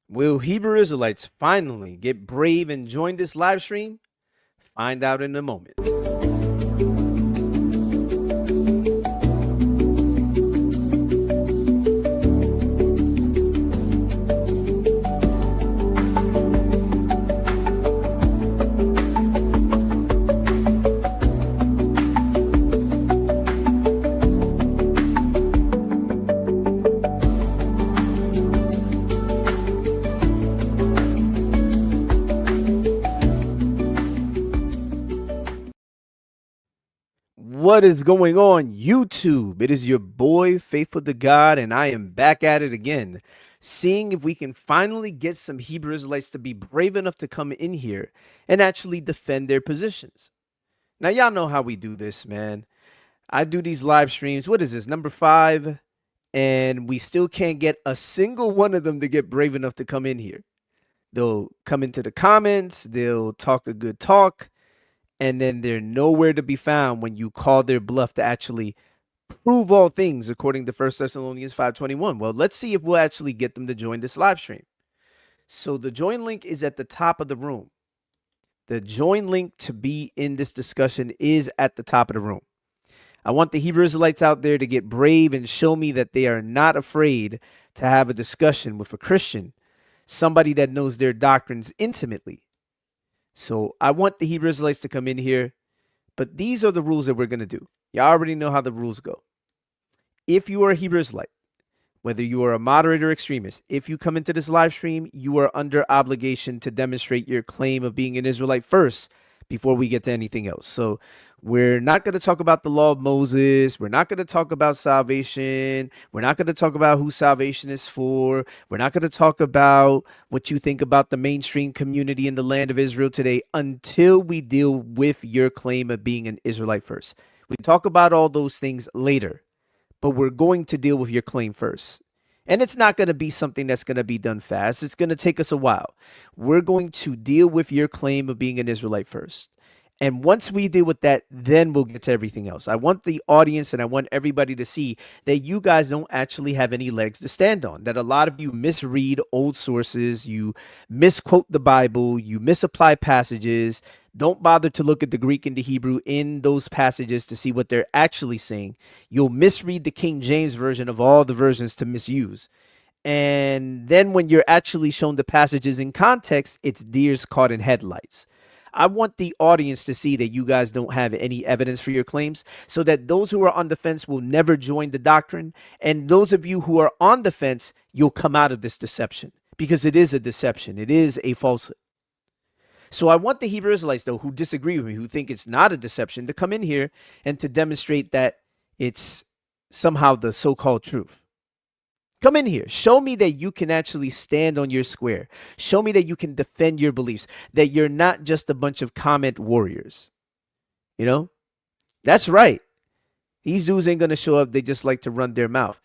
Will Hebrew Israelites finally get brave and join this live stream? Find out in a moment. What is going on, YouTube? It is your boy, Faithful to God, and I am back at it again, seeing if we can finally get some Hebrew Israelites to be brave enough to come in here and actually defend their positions. Now, y'all know how we do this, man. I do these live streams. What is this, number 5? And we still can't get a single one of them to get brave enough to come in here. They'll come into the comments, they'll talk a good talk, and then they're nowhere to be found when you call their bluff to actually prove all things according to 1 Thessalonians 5:21. Well, let's see if we'll actually get them to join this live stream. So the join link is at the top of the room. The join link to be in this discussion is at the top of the room. I want the Hebrew Israelites out there to get brave and show me that they are not afraid to have a discussion with a Christian, somebody that knows their doctrines intimately. So I want the Hebrew Israelites to come in here, but these are the rules that we're going to do. Y'all already know how the rules go. If you are a Hebrew Israelite, whether you are a moderate or extremist, if you come into this live stream, you are under obligation to demonstrate your claim of being an Israelite first before we get to anything else. So we're not going to talk about the law of Moses. We're not going to talk about salvation. We're not going to talk about who salvation is for. We're not going to talk about what you think about the mainstream community in the land of Israel today until we deal with your claim of being an Israelite first. We talk about all those things later, but we're going to deal with your claim first. And it's not going to be something that's going to be done fast. It's going to take us a while. We're going to deal with your claim of being an Israelite first. And once we deal with that, then we'll get to everything else. I want the audience and I want everybody to see that you guys don't actually have any legs to stand on, that a lot of you misread old sources, you misquote the Bible, you misapply passages. Don't bother to look at the Greek and the Hebrew in those passages to see what they're actually saying. You'll misread the King James version of all the versions to misuse. And then when you're actually shown the passages in context, it's deers caught in headlights. I want the audience to see that you guys don't have any evidence for your claims so that those who are on the fence will never join the doctrine. And those of you who are on the fence, you'll come out of this deception because it is a deception. It is a falsehood. So I want the Hebrew Israelites, though, who disagree with me, who think it's not a deception, to come in here and to demonstrate that it's somehow the so-called truth. Come in here. Show me that you can actually stand on your square. Show me that you can defend your beliefs, that you're not just a bunch of comment warriors. You know? That's right. These dudes ain't going to show up. They just like to run their mouth.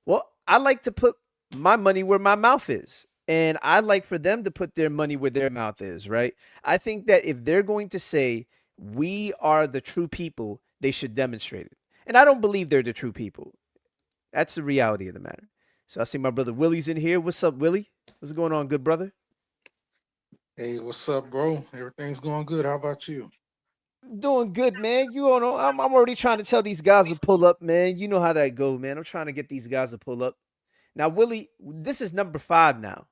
Well, I like to put my money where my mouth is. And I like for them to put their money where their mouth is, right? I think that if they're going to say, we are the true people, they should demonstrate it. And I don't believe they're the true people. That's the reality of the matter. So I see my brother Willie's in here. What's up, Willie? What's going on, good brother? Hey, what's up, bro? Everything's going good. How about you? Doing good, man. You don't know. I'm already trying to tell these guys to pull up, man. You know how that go, man. I'm trying to get these guys to pull up. Now, Willie, this is number 5 now.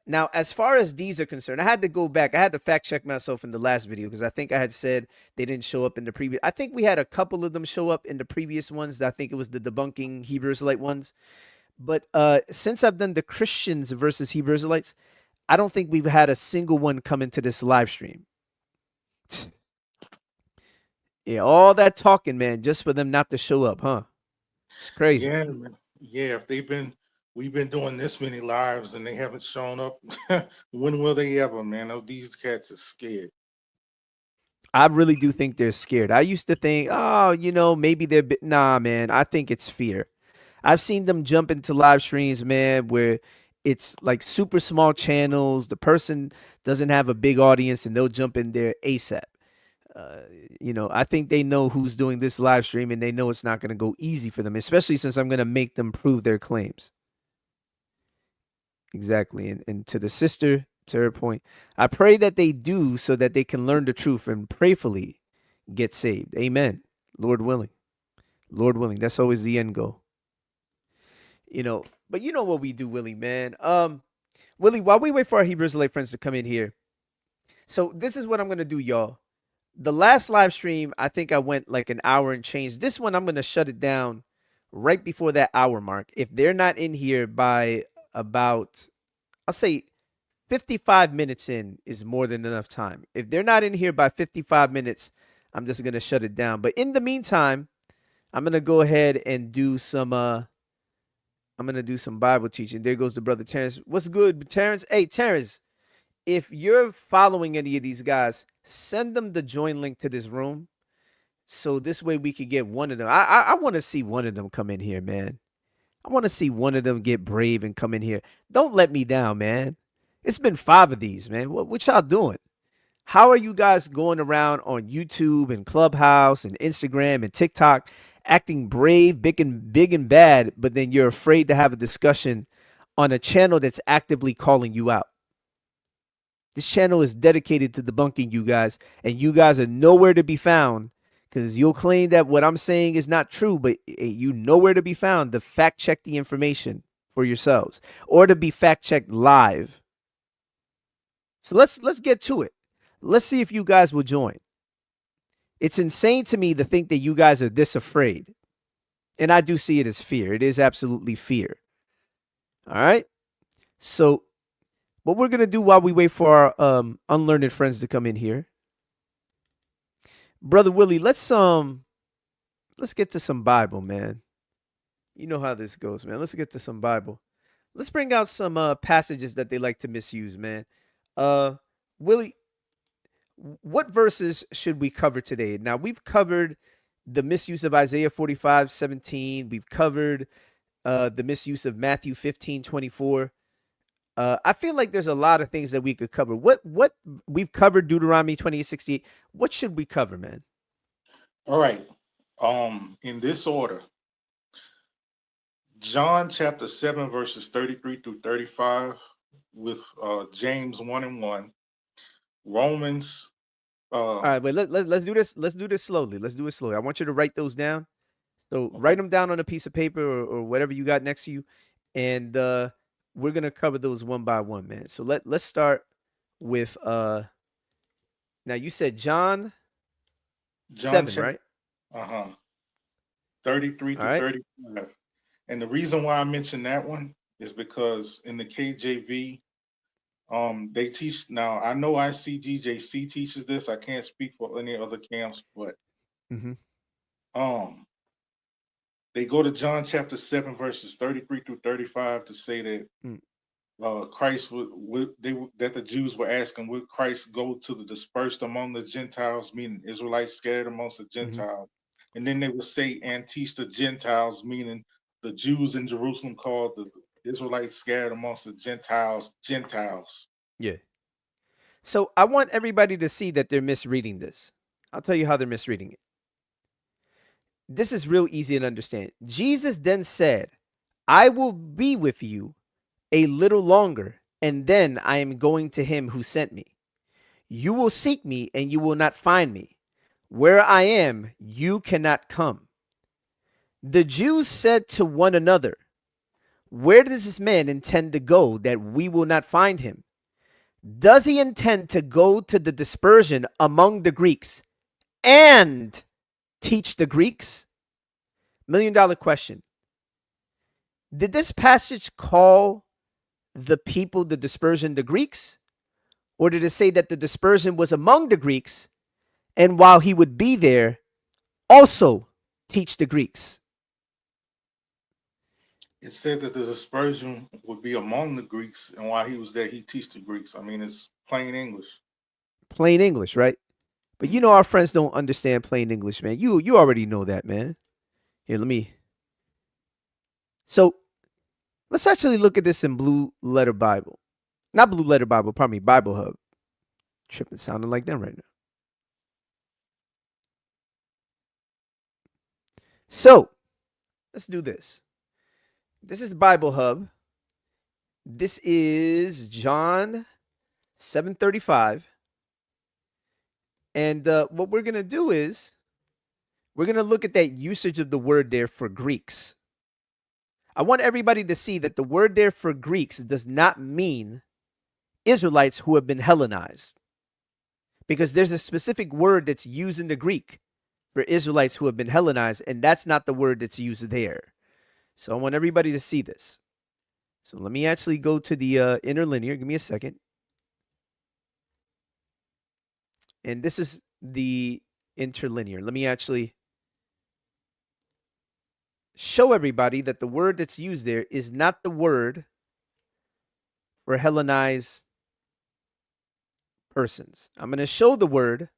Now, as far as these are concerned, I had to go back. I had to fact check myself in the last video because I think I had said they didn't show up in the previous. I think we had a couple of them show up in the previous ones. I think it was the debunking Hebrew Israelite ones. But since I've done the Christians versus Hebrew Israelites, I don't think we've had a single one come into this live stream. Yeah, all that talking, man, just for them not to show up, huh? It's crazy. Yeah, man. Yeah. If we've been doing this many lives and they haven't shown up. When will they ever, man? Oh, these cats are scared. I really do think they're scared. I used to think, oh, maybe they're nah, man. I think it's fear. I've seen them jump into live streams, man, where it's like super small channels. The person doesn't have a big audience and they'll jump in there ASAP. Uh, I think they know who's doing this live stream and they know it's not going to go easy for them, especially since I'm going to make them prove their claims. Exactly. And to the sister, to her point, I pray that they do so that they can learn the truth and prayerfully get saved. Amen. Lord willing. Lord willing. That's always the end goal. But you know what we do, Willie, man. Willie, while we wait for our Hebrew Israelite friends to come in here, so this is what I'm gonna do, y'all. The last live stream, I think I went like an hour and change. This one, I'm gonna shut it down right before that hour mark. If they're not in here by about, I'll say 55 minutes in is more than enough time. If they're not in here by 55 minutes, I'm just gonna shut it down. But in the meantime, I'm gonna go ahead and do some I'm gonna do some Bible teaching. There goes the brother Terrence. What's good, Terrence? Hey, Terrence, if you're following any of these guys, send them the join link to this room. So this way we could get one of them. I want to see one of them come in here, man. I want to see one of them get brave and come in here. Don't let me down, man. It's been 5 of these, man. What y'all doing? How are you guys going around on YouTube and Clubhouse and Instagram and TikTok acting brave, big and bad, but then you're afraid to have a discussion on a channel that's actively calling you out? This channel is dedicated to debunking you guys, and you guys are nowhere to be found because you'll claim that what I'm saying is not true, but you nowhere to be found to fact check the information for yourselves or to be fact checked live. So let's get to it. Let's see if you guys will join. It's insane to me to think that you guys are this afraid. And I do see it as fear. It is absolutely fear. All right. So what we're gonna do while we wait for our unlearned friends to come in here, brother Willie, let's get to some Bible, man. You know how this goes, man. Let's get to some Bible. Let's bring out some passages that they like to misuse, man. Uh Willie, what verses should we cover today? Now, we've covered the misuse of Isaiah 45:17. We've covered the misuse of Matthew 15:24. I feel like there's a lot of things that we could cover. What we've covered Deuteronomy 28:68. What should we cover, man? All right. In this order, John chapter 7, verses 33 through 35, with James 1 and 1, Romans. All right, wait, let's do this. Let's do this slowly. Let's do it slowly. I want you to write those down. So Okay. write them down on a piece of paper or whatever you got next to you, and we're gonna cover those one by one, man. So let's start with now you said John John 7, chapter right? 33 All to right. 35. And the reason why I mentioned that one is because in the KJV, they teach now. I know ICGJC teaches this. I can't speak for any other camps, but Mm-hmm. um, they go to John chapter 7, verses 33 through 35 to say that Mm, Christ that the Jews were asking, would Christ go to the dispersed among the Gentiles, meaning Israelites scattered amongst the mm-hmm. Gentiles, and then they would say and teach the Gentiles, meaning the Jews in Jerusalem called the Israelites scattered amongst the Gentiles Gentiles. Yeah. So I want everybody to see that they're misreading this. I'll tell you how they're misreading it. This is real easy to understand. Jesus then said, I will be with you a little longer, and then I am going to him who sent me. You will seek me, and you will not find me. Where I am, you cannot come. The Jews said to one another, where does this man intend to go that we will not find him? Does he intend to go to the dispersion among the Greeks and teach the Greeks? $1 million question. Did this passage call the people, the dispersion, the Greeks? Or did it say that the dispersion was among the Greeks, and while he would be there, also teach the Greeks? It said that the dispersion would be among the Greeks, and while he was there, he teach the Greeks. I mean, it's plain English. Plain English, right? But you know Hmm. our friends don't understand plain English, man. You already know that, man. Here, let me. So let's actually look at this in Blue Letter Bible. Not Blue Letter Bible, pardon me, Bible Hub. Tripping, sounding like them right now. So let's do this. This is Bible Hub. This is John 7:35. And what we're going to do is we're going to look at that usage of the word there for Greeks. I want everybody to see that the word there for Greeks does not mean Israelites who have been Hellenized, because there's a specific word that's used in the Greek for Israelites who have been Hellenized, and that's not the word that's used there. So I want everybody to see this. So let me actually go to the interlinear. Give me a second. And this is the interlinear. Let me actually show everybody that the word that's used there is not the word for Hellenized persons. I'm going to show the word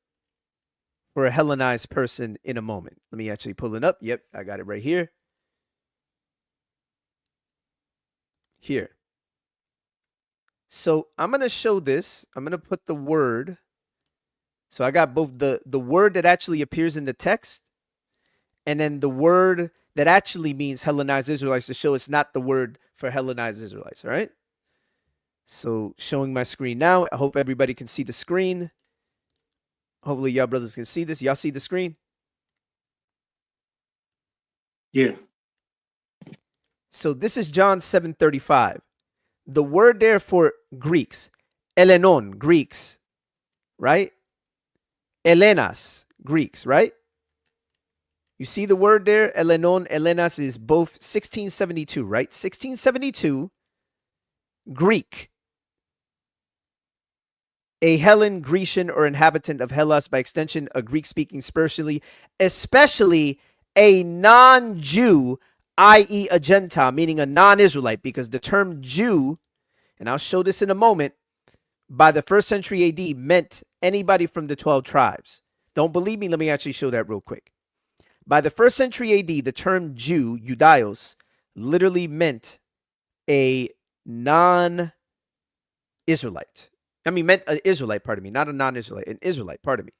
for a Hellenized person in a moment. Let me actually pull it up. Yep, I got it right here. Here. So I'm going to show this. I'm going to put the word. So I got both the word that actually appears in the text and then the word that actually means Hellenized Israelites to show it's not the word for Hellenized Israelites. All right. So showing my screen now. I hope everybody can see the screen. Hopefully y'all brothers can see this. Y'all see the screen? Yeah. So this is John 7:35. The word there for Greeks, Elenon, Greeks, right? Elenas, Greeks, right? You see the word there, Elenon, Elenas is both 1672, right? 1672, Greek. A Hellen, Grecian, or inhabitant of Hellas, by extension, a Greek-speaking spiritually, especially a non-Jew, i.e. a Gentile, meaning a non-Israelite, because the term Jew, and I'll show this in a moment, by the 1st century AD meant anybody from the 12 tribes. Don't believe me? Let me actually show that real quick. By the 1st century AD, the term Jew, Judaios, literally meant a non-Israelite. Meant an Israelite, pardon me, not a non-Israelite, an Israelite, pardon me.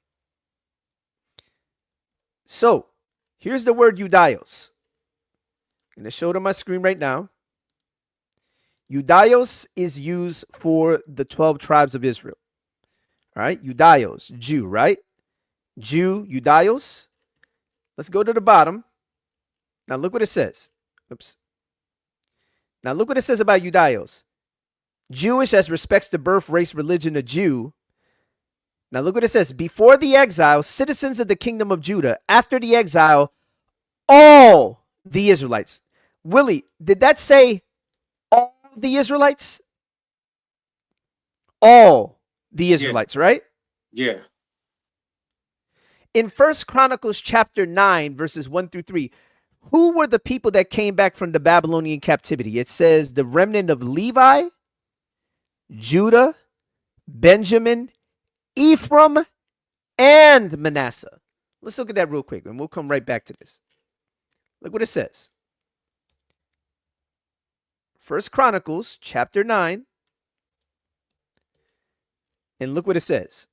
So, here's the word Judaios. I'm going to show it on my screen right now. Judaios is used for the 12 tribes of Israel. All right, Judaios, Jew, right? Jew, Judaios. Let's go to the bottom. Now look what it says. Oops. Now look what it says about Judaios. Jewish as respects the birth, race, religion, a Jew. Now look what it says. Before the exile, citizens of the kingdom of Judah. After the exile, all the Israelites. Willie, did that say all the Israelites? All the Israelites, Yeah. right? Yeah. In 1 Chronicles chapter 9, verses 1 through 3, who were the people that came back from the Babylonian captivity? It says the remnant of Levi, Judah, Benjamin, Ephraim, and Manasseh. Let's look at that real quick, and we'll come right back to this. Look what it says. 1 Chronicles chapter 9, and look what it says.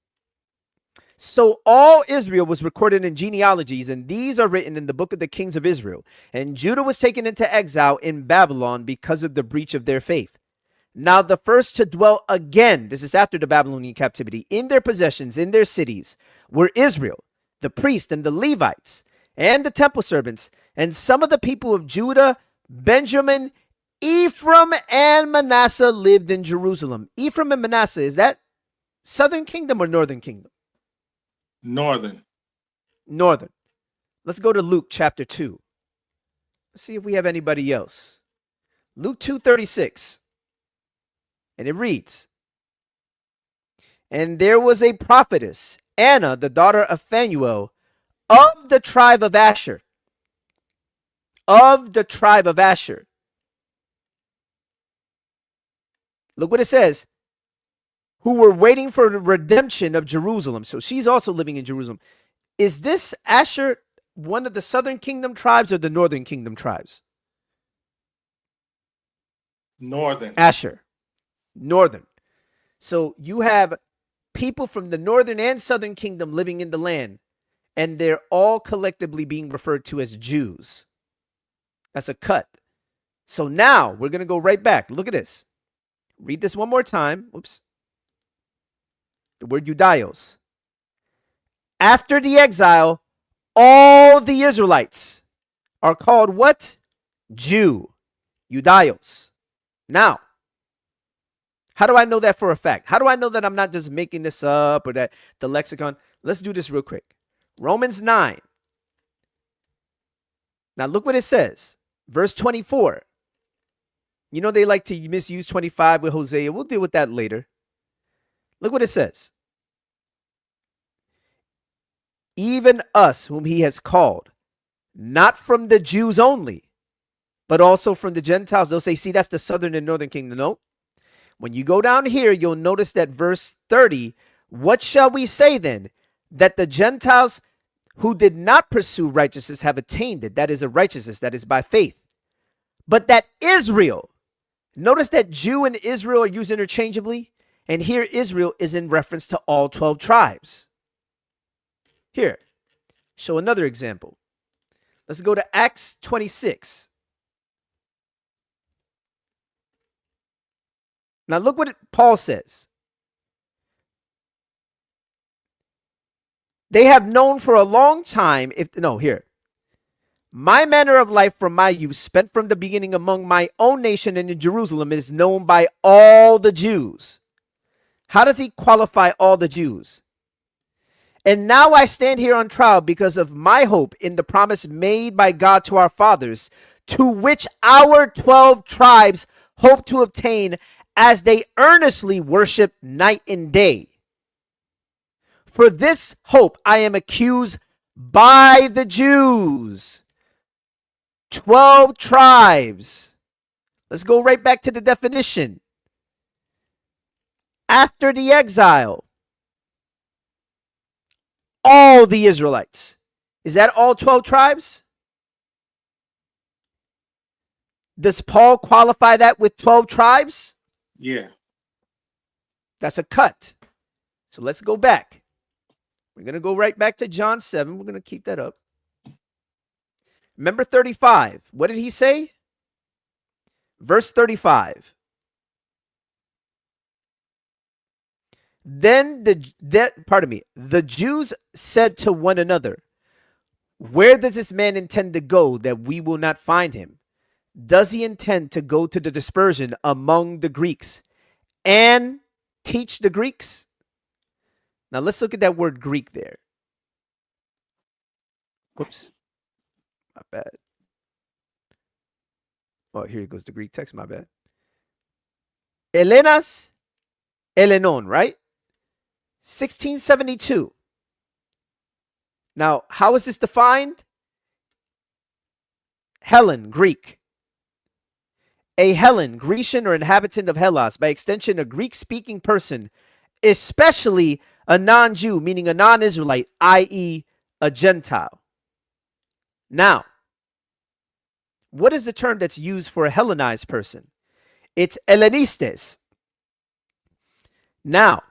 So all Israel was recorded in genealogies, and these are written in the book of the kings of Israel. And Judah was taken into exile in Babylon because of the breach of their faith. Now the first to dwell again, this is after the Babylonian captivity, in their possessions, in their cities, were Israel, the priests and the Levites, and the temple servants, and some of the people of Judah, Benjamin, Ephraim, and Manasseh lived in Jerusalem. Ephraim and Manasseh, is that southern kingdom or northern kingdom? Northern. Northern. Let's go to Luke chapter 2. Let's see if we have anybody else. Luke 2:36. And it reads, and there was a prophetess, Anna, the daughter of Phanuel, of the tribe of Asher. Of the tribe of Asher. Look what it says. Who were waiting for the redemption of Jerusalem. So she's also living in Jerusalem. Is this Asher one of the southern kingdom tribes or the northern kingdom tribes? Northern. Asher. Northern. So you have people from the northern and southern kingdom living in the land, and they're all collectively being referred to as Jews. That's a cut. So now we're going to go right back. Look at this. Read this one more time. Whoops. The word Judaios. After the exile, all the Israelites are called what? Jew. Judaios. Now, how do I know that for a fact? How do I know that I'm not just making this up or that the lexicon? Let's do this real quick. Romans 9. Now look what it says. Verse 24. You know they like to misuse 25 with Hosea. We'll deal with that later. Look what it says. Even us whom he has called, not from the Jews only, but also from the Gentiles. They'll say, see, that's the southern and northern kingdom. No. When you go down here, you'll notice that verse 30, what shall we say then? That the Gentiles who did not pursue righteousness have attained it. That is a righteousness that is by faith. But that Israel, notice that Jew and Israel are used interchangeably. And here Israel is in reference to all 12 tribes. Here, show another example. Let's go to Acts 26. Now look what Paul says. They have known for a long time, my manner of life from my youth, spent from the beginning among my own nation and in Jerusalem, is known by all the Jews. How does he qualify all the Jews? And now I stand here on trial because of my hope in the promise made by God to our fathers, to which our 12 tribes hope to obtain as they earnestly worship night and day. For this hope I am accused by the Jews. 12 tribes. Let's go right back to the definition. After the exile, all the Israelites. Is that all 12 tribes? Does Paul qualify that with 12 tribes? Yeah. That's a cut. So let's go back. We're going to go right back to John 7. We're going to keep that up. Remember 35. What did he say? Verse 35. Then the Jews said to one another, where does this man intend to go that we will not find him? Does he intend to go to the dispersion among the Greeks and teach the Greeks? Now let's look at that word Greek there. Whoops. My bad. Oh, here goes the Greek text. My bad. Elenas, Elenon, right? 1672. Now, how is this defined? Hellen, Greek. A Hellen, Grecian or inhabitant of Hellas, by extension, a Greek-speaking person, especially a non-Jew, meaning a non-Israelite, i.e. a Gentile. Now, what is the term that's used for a Hellenized person? It's Hellenistes. Now,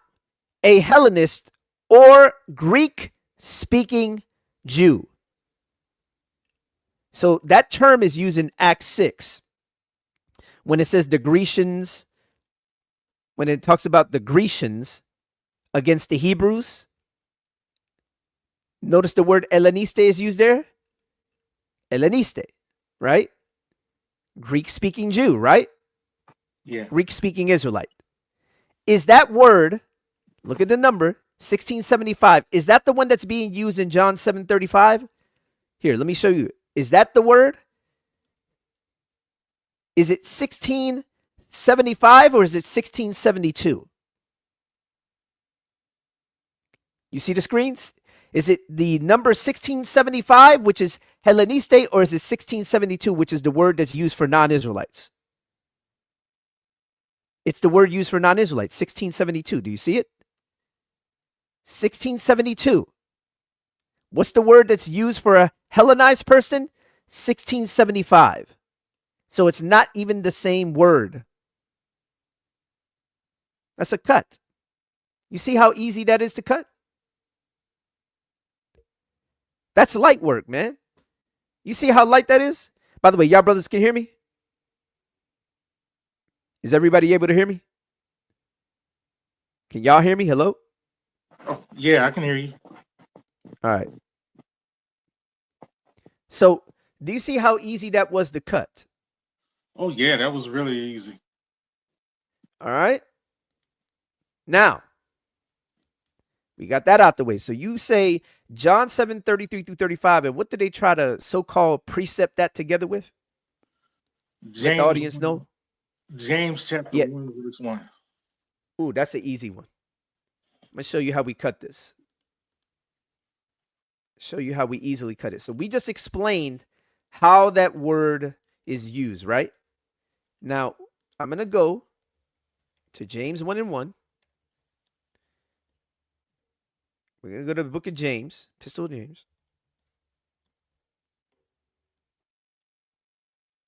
a Hellenist or Greek-speaking Jew. So that term is used in Acts 6 when it says the Grecians, when it talks about the Grecians against the Hebrews. Notice the word Helleniste is used there. Helleniste, right? Greek-speaking Jew, right? Yeah. Greek-speaking Israelite. Is that word, look at the number, 1675, is that the one that's being used in John 7:35? Here, let me show you. Is that the word? Is it 1675 or is it 1672? You see the screens? Is it the number 1675, which is Helleniste, or is it 1672, which is the word that's used for non-Israelites? It's the word used for non-Israelites, 1672. Do you see it? 1672. What's the word that's used for a Hellenized person? 1675. So it's not even the same word. That's a cut. You see how easy that is to cut? That's light work, man. You see how light that is? By the way, y'all brothers can hear me? Is everybody able to hear me? Can y'all hear me? Hello? Oh, yeah, I can hear you. All right. So, do you see how easy that was to cut? Oh, yeah, that was really easy. All right. Now, we got that out the way. So you say John 7:33 through 35. And what did they try to so called precept that together with? Let the James audience know. James chapter Yeah. 1, verse 1. Ooh, that's an easy one. I'm going to show you how we cut this. Show you how we easily cut it. So we just explained how that word is used, right? Now, I'm going to go to James 1 and 1. We're going to go to the book of James, Epistle of James.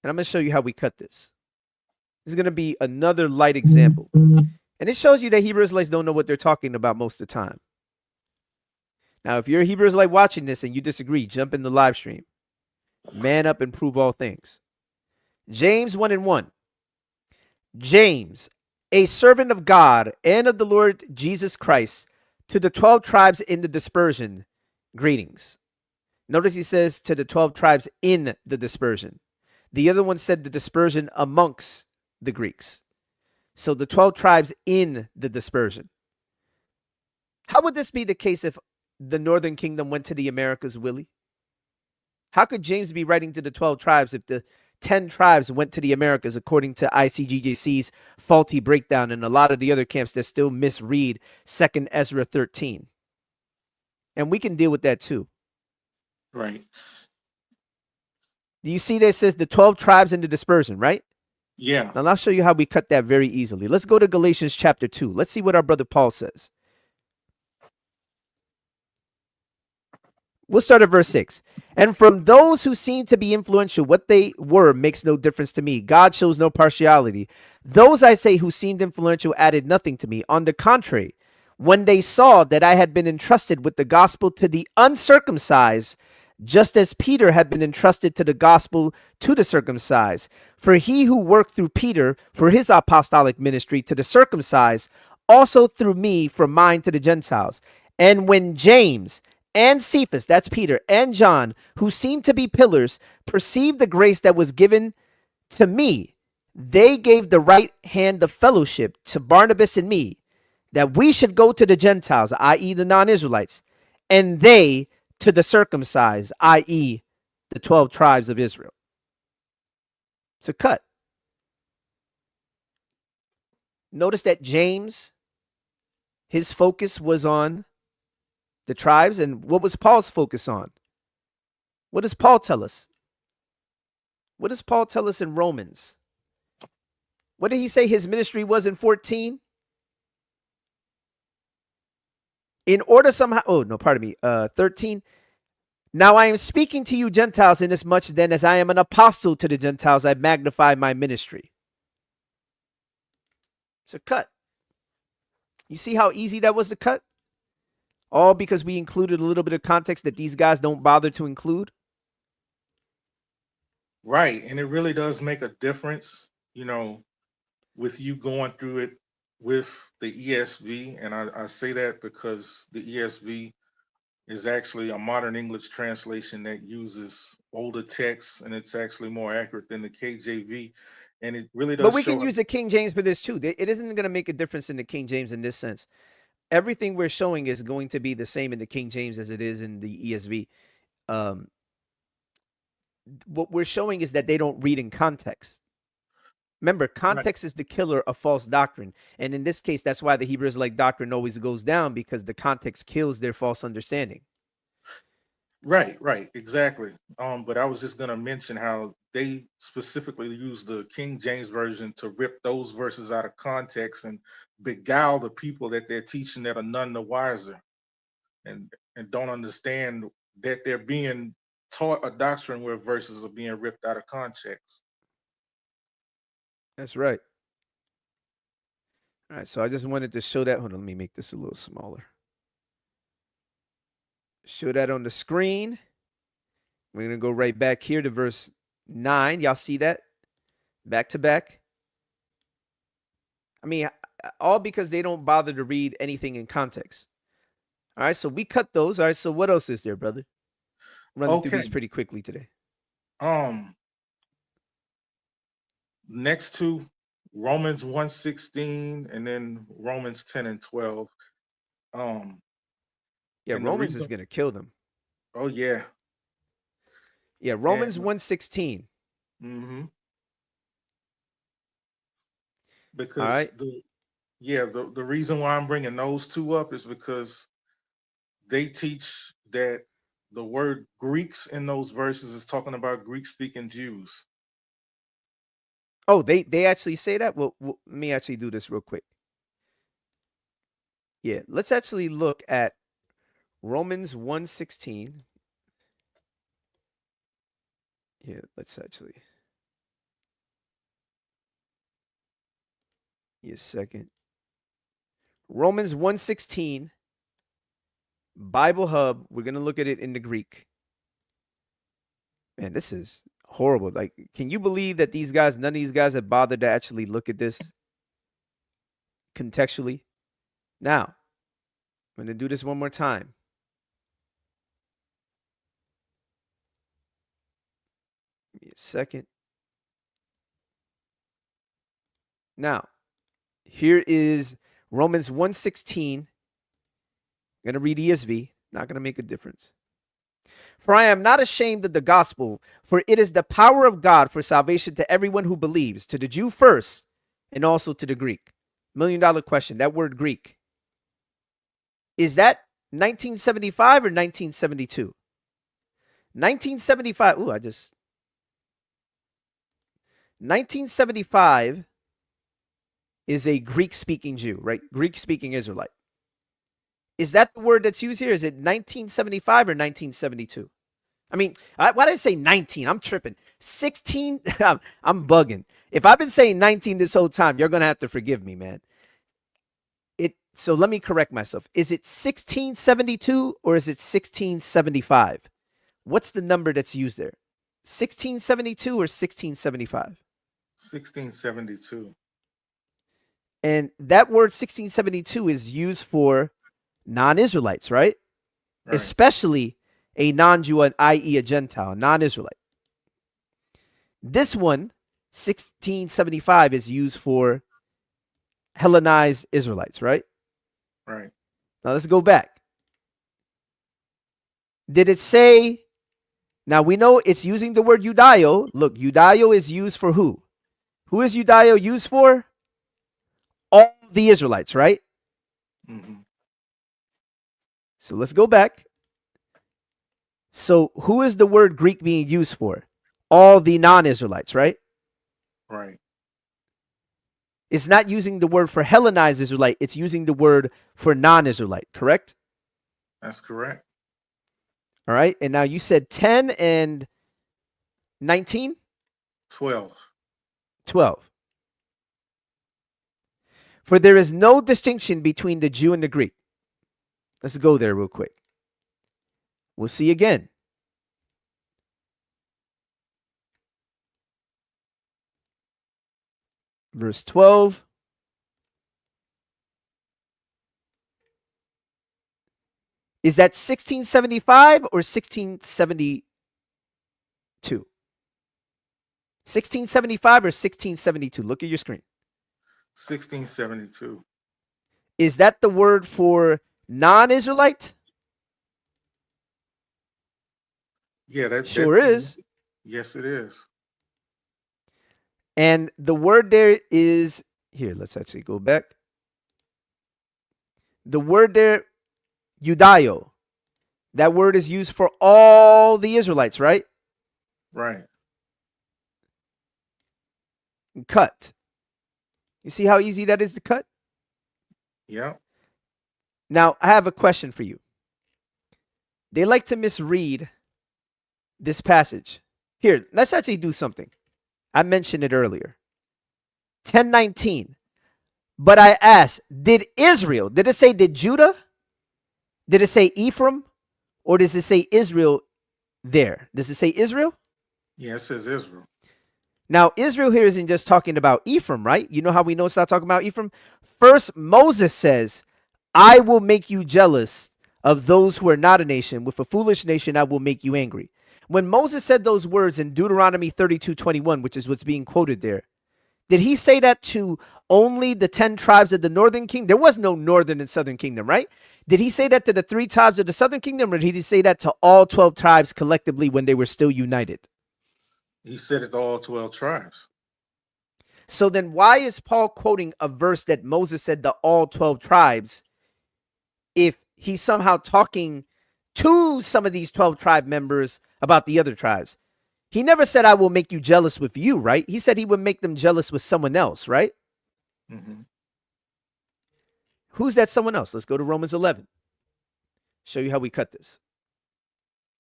And I'm going to show you how we cut this. This is going to be another light example. And it shows you that Hebrew Israelites don't know what they're talking about most of the time. Now, if you're a Hebrew Israelite watching this and you disagree, jump in the live stream. Man up and prove all things. James 1 and 1. James, a servant of God and of the Lord Jesus Christ, to the 12 tribes in the dispersion, greetings. Notice he says to the 12 tribes in the dispersion. The other one said the dispersion amongst the Greeks. So the 12 tribes in the dispersion. How would this be the case if the northern kingdom went to the Americas, Willie? How could James be writing to the 12 tribes if the 10 tribes went to the Americas according to ICGJC's faulty breakdown and a lot of the other camps that still misread 2nd Ezra 13? And we can deal with that too. Right. Do you see that it says the 12 tribes in the dispersion, right? Yeah. Now I'll show you how we cut that very easily. Let's go to Galatians chapter 2. Let's see what our brother Paul says. We'll start at verse 6. And from those who seem to be influential, what they were makes no difference to me. God shows no partiality. Those, I say, who seemed influential added nothing to me. On the contrary, when they saw that I had been entrusted with the gospel to the uncircumcised, just as Peter had been entrusted to the gospel to the circumcised. For he who worked through Peter for his apostolic ministry to the circumcised, also through me for mine to the Gentiles. And when James and Cephas, that's Peter, and John, who seemed to be pillars, perceived the grace that was given to me, they gave the right hand of fellowship to Barnabas and me, that we should go to the Gentiles, i.e., the non Israelites, and they to the circumcised, i.e., the 12 tribes of Israel. It's a cut. Notice that James, his focus was on the tribes, and what was Paul's focus on? What does Paul tell us? What does Paul tell us in Romans? What did he say his ministry was in 14? In order somehow, oh no, pardon me, 13. Now I am speaking to you Gentiles, inasmuch then as I am an apostle to the Gentiles, I magnify my ministry. It's a cut. You see how easy that was to cut? All because we included a little bit of context that these guys don't bother to include. Right. And it really does make a difference, with you going through it with the ESV. And I say that because the ESV is actually a modern English translation that uses older texts, and it's actually more accurate than the KJV. And it really But does we can show. use the King James for this too. It isn't going to make a difference in the King James in this sense. Everything we're showing is going to be the same in the King James as it is in the ESV. Um, what we're showing is that they don't read in context. Remember, Right. context is the killer of false doctrine. And in this case, that's why the Hebrew Israelite doctrine always goes down, because the context kills their false understanding. Right, exactly. But I was just gonna mention how they specifically use the King James version to rip those verses out of context and beguile the people that they're teaching that are none the wiser, and don't understand that they're being taught a doctrine where verses are being ripped out of context. That's right. All right, so I just wanted to show that. Hold on, let me make this a little smaller. Show that on the screen. We're going to go right back here to verse 9. Y'all see that? Back to back. I mean, all because they don't bother to read anything in context. All right, so we cut those. All right, so what else is there, brother? Running through Okay. these pretty quickly today. Um, next to Romans 1:16 and then Romans 10 and 12. Um, Yeah, and the Romans is reason, gonna kill them. oh yeah, Yeah, and Romans 1:16. mm-hmm, All because right. the reason why I'm bringing those two up is because they teach that the word Greeks in those verses is talking about Greek speaking Jews. Oh, they actually say that. Well, let me actually do this real quick. Yeah, let's actually look at Romans 1:16. Yeah, let's actually. Give me a second. Romans 1:16, Bible Hub. We're gonna look at it in the Greek. Man, this is horrible. Like, can you believe that these guys, none of these guys have bothered to actually look at this contextually? Now, I'm gonna do this one more time. Give me a second. Now, here is Romans 1:16. I'm gonna read ESV. Not gonna make a difference. For I am not ashamed of the gospel, for it is the power of God for salvation to everyone who believes, to the Jew first, and also to the Greek. $1 million question. That word Greek, is that 1975 or 1972? 1975. Ooh, 1975 is a Greek speaking Jew, right? Greek speaking Israelite. Is that the word that's used here? Is it 1975 or 1972? I mean, why did I say 19? I'm tripping. 16? I'm bugging. If I've been saying 19 this whole time, you're going to have to forgive me, man. So let me correct myself. Is it 1672 or is it 1675? What's the number that's used there? 1672 or 1675? 1672. And that word 1672 is used for non-Israelites, right? Right, Especially a non-Jew, i.e. a Gentile, non-Israelite. This one, 1675, is used for Hellenized Israelites, right? right. Now let's go back. Did it say, now we know it's using the word Judaio. Look, Judaio is used for who? Who is Judaio used for? All the Israelites, right? Mm-hmm. So let's go back. So who is the word Greek being used for? All the non-Israelites, right? Right. It's not using the word for Hellenized Israelite. It's using the word for non-Israelite, correct? That's correct. All right. And now you said 10 and 19? 12. 12. For there is no distinction between the Jew and the Greek. Let's go there real quick. We'll see again. Verse 12. Is that 1675 or 1672? 1675 or 1672? Look at your screen. 1672. Is that the word for non-Israelite? Yeah, Sure is. yes, it is. And the word there is here. Let's actually go back. The word there, Judaio. That word is used for all the Israelites, right? Right. Cut. You see how easy that is to cut? Yeah. Now, I have a question for you. They like to misread this passage. Here, let's actually do something. I mentioned it earlier. 10:19. But I asked, did Israel, did it say did Judah? Did it say Ephraim? Or does it say Israel there? Does it say Israel? Yeah, it says Israel. Now, Israel here isn't just talking about Ephraim, right? You know how we know it's not talking about Ephraim? First, Moses says, I will make you jealous of those who are not a nation. With a foolish nation, I will make you angry. When Moses said those words in Deuteronomy 32:21, which is what's being quoted there, did he say that to only the 10 tribes of the northern kingdom? There was no northern and southern kingdom, right? Did he say that to the 3 tribes of the southern kingdom, or did he say that to all 12 tribes collectively when they were still united? He said it to all 12 tribes. So then why is Paul quoting a verse that Moses said to all 12 tribes if he's somehow talking to some of these 12 tribe members about the other tribes? He never said, I will make you jealous with you, right? He said he would make them jealous with someone else, right? Mm-hmm. Who's that someone else? Let's go to Romans 11. Show you how we cut this.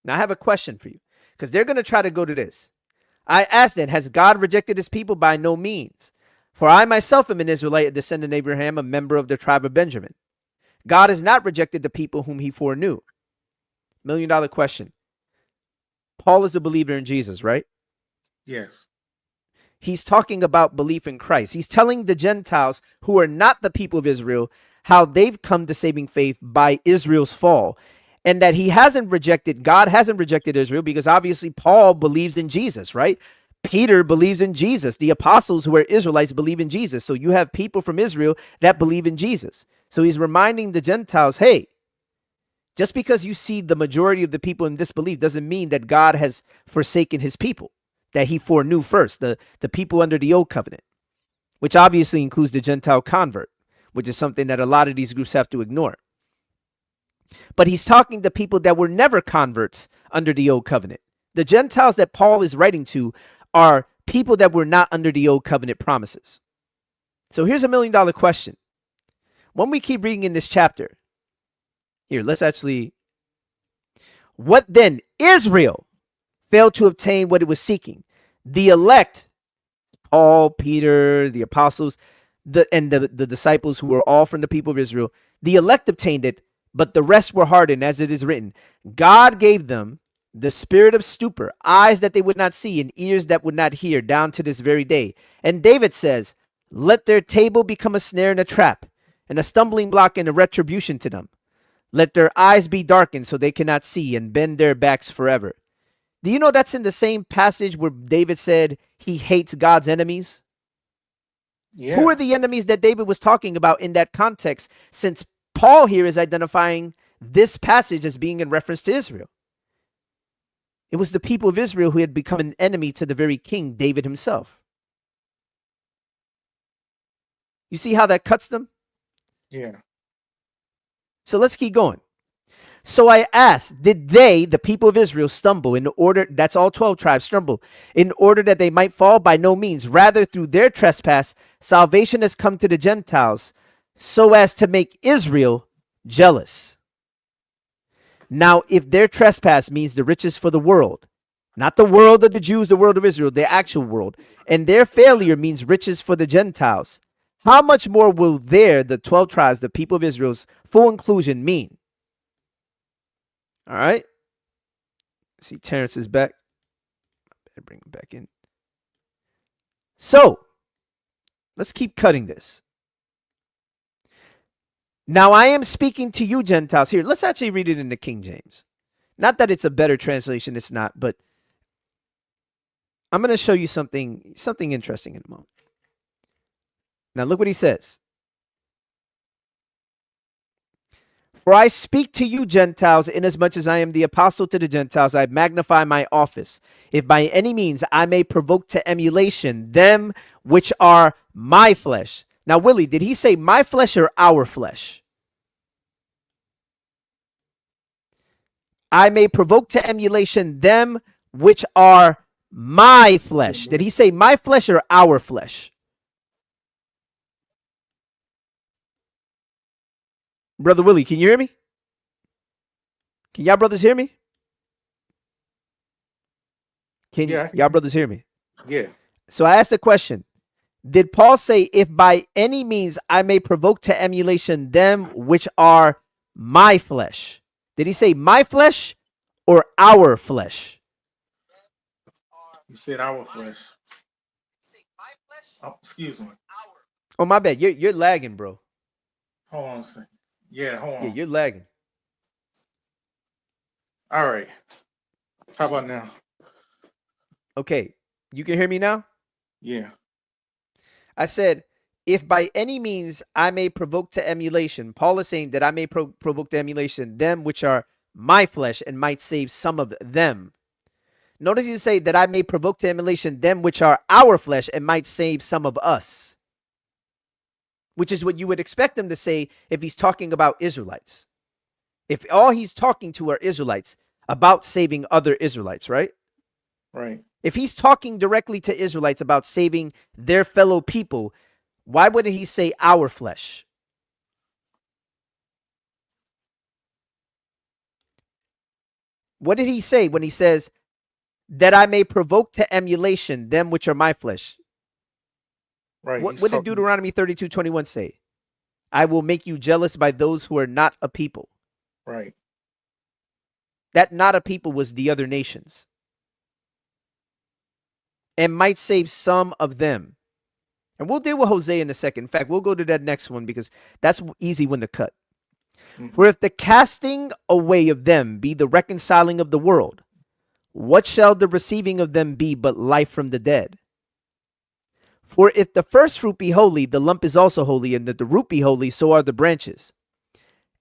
Now, I have a question for you because they're going to try to go to this. I asked then, has God rejected his people? By no means. For I myself am an Israelite, a descendant of Abraham, a member of the tribe of Benjamin. God has not rejected the people whom he foreknew. $1 million question. Paul is a believer in Jesus, right? Yes. He's talking about belief in Christ. He's telling the Gentiles who are not the people of Israel how they've come to saving faith by Israel's fall. And that he hasn't rejected, God hasn't rejected Israel because obviously Paul believes in Jesus, right? Peter believes in Jesus. The apostles who are Israelites believe in Jesus. So you have people from Israel that believe in Jesus. So he's reminding the Gentiles, hey, just because you see the majority of the people in disbelief doesn't mean that God has forsaken his people that he foreknew first, the people under the old covenant, which obviously includes the Gentile convert, which is something that a lot of these groups have to ignore. But he's talking to people that were never converts under the old covenant. The Gentiles that Paul is writing to are people that were not under the old covenant promises. So here's $1 million question. When we keep reading in this chapter, here, let's actually, what then? Israel failed to obtain what it was seeking. The elect, Paul, Peter, the apostles, the disciples who were all from the people of Israel, the elect obtained it, but the rest were hardened, as it is written. God gave them the spirit of stupor, eyes that they would not see, and ears that would not hear, down to this very day. And David says, let their table become a snare and a trap, and a stumbling block and a retribution to them. Let their eyes be darkened so they cannot see, and bend their backs forever. Do you know that's in the same passage where David said he hates God's enemies? Yeah. Who are the enemies that David was talking about in that context, since Paul here is identifying this passage as being in reference to Israel? It was the people of Israel who had become an enemy to the very king, David himself. You see how that cuts them? Yeah. So let's keep going. So I asked, did they, the people of Israel, stumble in order, that's all 12 tribes, stumble, in order that they might fall? By no means. Rather, through their trespass, salvation has come to the Gentiles, so as to make Israel jealous. Now, if their trespass means the riches for the world, not the world of the Jews, the world of Israel, the actual world, and their failure means riches for the Gentiles, how much more will the 12 tribes, the people of Israel's full inclusion mean? All right. See, Terrence is back. Better bring him back in. So, let's keep cutting this. Now I am speaking to you, Gentiles. Here, let's actually read it in the King James. Not that it's a better translation, it's not, but I'm going to show you something interesting in a moment. Now look what he says. For I speak to you, Gentiles, inasmuch as I am the apostle to the Gentiles, I magnify my office. If by any means I may provoke to emulation them which are my flesh. Now, Willie, did he say my flesh or our flesh? I may provoke to emulation them which are my flesh. Did he say my flesh or our flesh? Brother Willie, can you hear me? Can y'all brothers hear me? Can y'all brothers hear me? Yeah. So I asked the question. Did Paul say, if by any means I may provoke to emulation them which are my flesh? Did he say my flesh or our flesh? He said our flesh. Excuse me. Oh, my bad. You're lagging, bro. Hold on a second. Yeah, hold Yeah, on. you're lagging. All right. How about now? Okay, you can hear me now? Yeah. I said, if by any means I may provoke to emulation, Paul is saying that I may provoke to emulation them which are my flesh and might save some of them. Notice you say that I may provoke to emulation them which are our flesh and might save some of us, which is what you would expect him to say if he's talking about Israelites. If all he's talking to are Israelites about saving other Israelites, right? Right. If he's talking directly to Israelites about saving their fellow people, why wouldn't he say our flesh? What did he say when he says that I may provoke to emulation them which are my flesh? Right. He's What did talking. Deuteronomy 32:21 say? I will make you jealous by those who are not a people. Right. That not a people was the other nations, and might save some of them. And we'll deal with Hosea in a second. In fact, we'll go to that next one because that's easy one to cut. For Hmm. if the casting away of them be the reconciling of the world, what shall the receiving of them be but life from the dead? For if the first fruit be holy, the lump is also holy, and if the root be holy, so are the branches.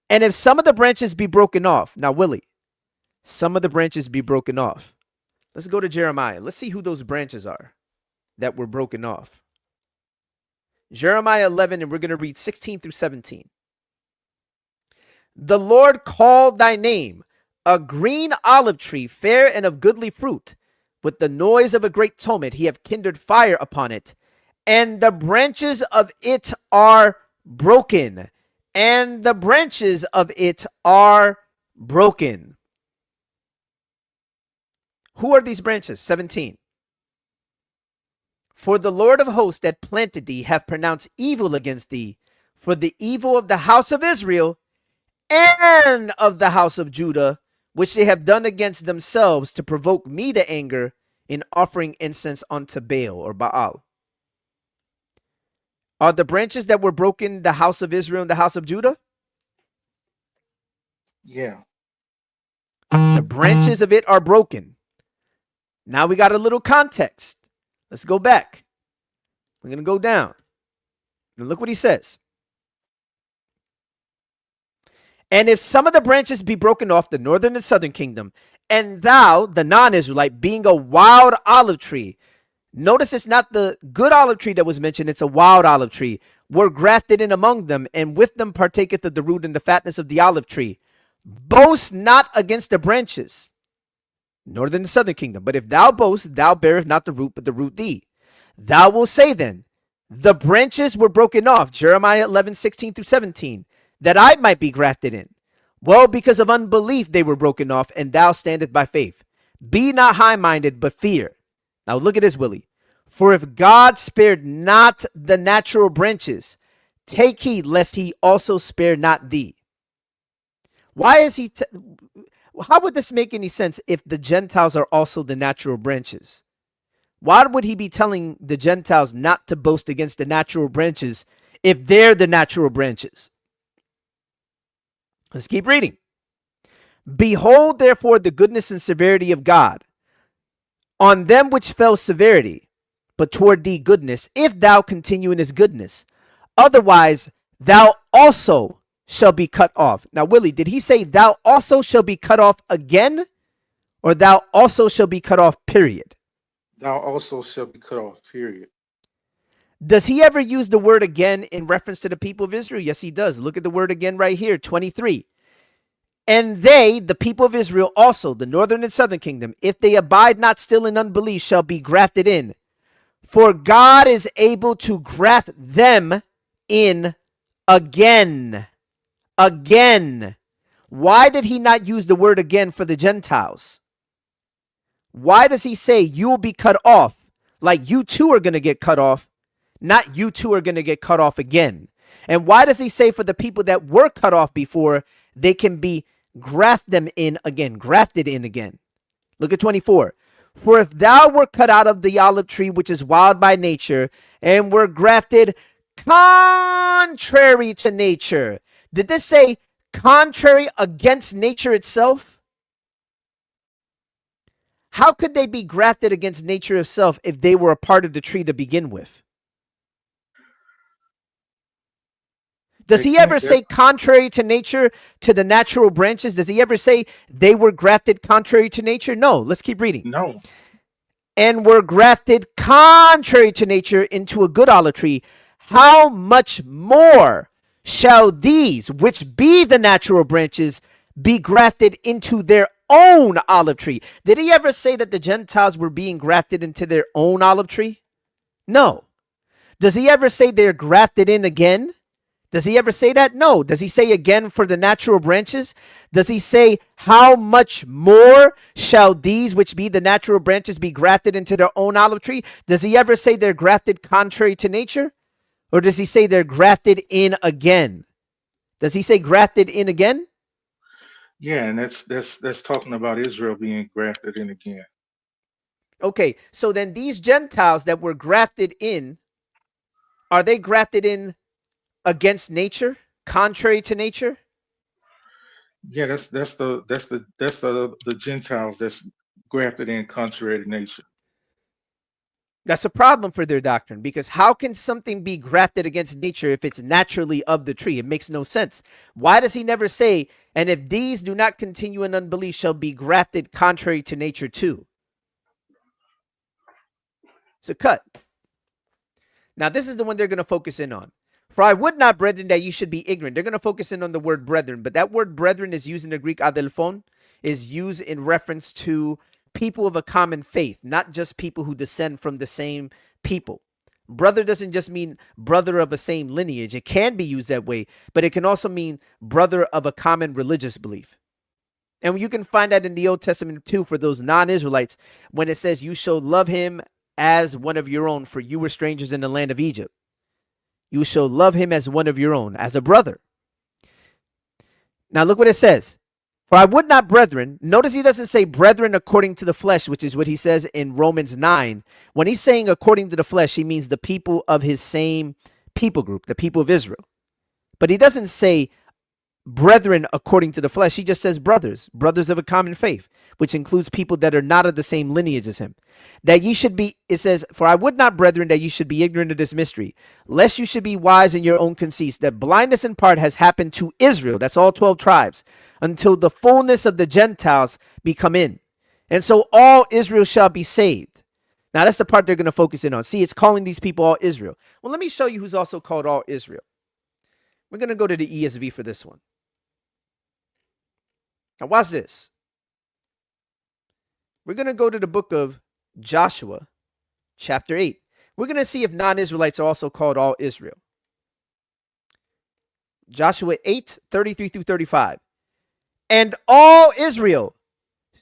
And if some of the branches be broken off, now, Willie, some of the branches be broken off. Let's go to Jeremiah. Let's see who those branches are that were broken off. Jeremiah 11, and we're going to read 16 through 17. The Lord called thy name, a green olive tree, fair and of goodly fruit. With the noise of a great tumult, he hath kindled fire upon it, and the branches of it are broken. And the branches of it are broken. Who are these branches? 17. For the Lord of hosts that planted thee hath pronounced evil against thee, for the evil of the house of Israel and of the house of Judah, which they have done against themselves to provoke me to anger in offering incense unto Baal or Baal. Are the branches that were broken the house of Israel and the house of Judah? Yeah. The branches of it are broken. Now we got a little context. Let's go back. We're going to go down. And look what he says. And if some of the branches be broken off, the northern and southern kingdom, and thou, the non Israelite, being a wild olive tree, notice it's not the good olive tree that was mentioned, it's a wild olive tree, were grafted in among them, and with them partaketh of the root and the fatness of the olive tree. Boast not against the branches, northern and southern kingdom. But if thou boast, thou bearest not the root, but the root thee. Thou wilt say then, the branches were broken off, Jeremiah 11, 16 through 17, that I might be grafted in. Well, because of unbelief they were broken off, and thou standest by faith. Be not high-minded, but fear. Now look at this, Willie. For if God spared not the natural branches, take heed lest he also spare not thee. Why is he... How would this make any sense if the Gentiles are also the natural branches? Why would he be telling the Gentiles not to boast against the natural branches if they're the natural branches? Let's keep reading. Behold, therefore, the goodness and severity of God on them which fell severity, but toward thee goodness, if thou continue in his goodness. Otherwise, thou also shall be cut off. Now, Willie, did he say thou also shall be cut off again, or thou also shall be cut off, period? Thou also shall be cut off. Period. Does he ever use the word again in reference to the people of Israel? Yes, he does. Look at the word again right here, 23. And they, the people of Israel, also, the northern and southern kingdom, if they abide not still in unbelief, shall be grafted in. For God is able to graft them in again. Again. Why did he not use the word again for the Gentiles? Why does he say you will be cut off? Like you too are going to get cut off, not you two are going to get cut off again. And why does he say for the people that were cut off before, they can be grafted in again? Look at 24. For if thou were cut out of the olive tree, which is wild by nature, and were grafted contrary to nature. Did this say contrary against nature itself? How could they be grafted against nature itself if they were a part of the tree to begin with? Does They he ever can't. say contrary to nature to the natural branches? Does he ever say they were grafted contrary to nature? No. Let's keep reading. No. And were grafted contrary to nature into a good olive tree. How much more shall these, which be the natural branches, be grafted into their own olive tree? Did he ever say that the Gentiles were being grafted into their own olive tree? No. Does he ever say they're grafted in again? Does he ever say that? No. Does he say again for the natural branches? Does he say, how much more shall these, which be the natural branches, be grafted into their own olive tree? Does he ever say they're grafted contrary to nature? Or does he say they're grafted in again? Does he say grafted in again? Yeah, and that's talking about Israel being grafted in again. Okay, so then these Gentiles that were grafted in, are they grafted in against nature, contrary to nature? Yeah, that's the Gentiles that's grafted in contrary to nature. That's a problem for their doctrine, because how can something be grafted against nature if it's naturally of the tree? It makes no sense. Why does he never say, and if these do not continue in unbelief, shall be grafted contrary to nature too? It's a cut. Now, this is the one they're going to focus in on. For I would not, brethren, that you should be ignorant. They're going to focus in on the word brethren, but that word brethren is used in the Greek adelphon, is used in reference to people of a common faith, not just people who descend from the same people. Brother doesn't just mean brother of the same lineage. It can be used that way, but it can also mean brother of a common religious belief. And you can find that in the Old Testament too for those non-Israelites when it says you shall love him as one of your own, for you were strangers in the land of Egypt. You shall love him as one of your own, as a brother. Now look what it says. For I would not, brethren, notice he doesn't say brethren according to the flesh, which is what he says in Romans 9. When he's saying according to the flesh, he means the people of his same people group, the people of Israel. But he doesn't say brethren according to the flesh. He just says brothers, brothers of a common faith, which includes people that are not of the same lineage as him. That ye should be, it says, for I would not, brethren, that you should be ignorant of this mystery, lest you should be wise in your own conceits, that blindness in part has happened to Israel, that's all 12 tribes, until the fullness of the Gentiles be come in. And so all Israel shall be saved. Now that's the part they're going to focus in on. See, it's calling these people all Israel. Well, let me show you who's also called all Israel. We're going to go to the ESV for this one. Now watch this. We're going to go to the book of Joshua, chapter 8. We're going to see if non-Israelites are also called all Israel. Joshua 8, 33 through 35. And all Israel,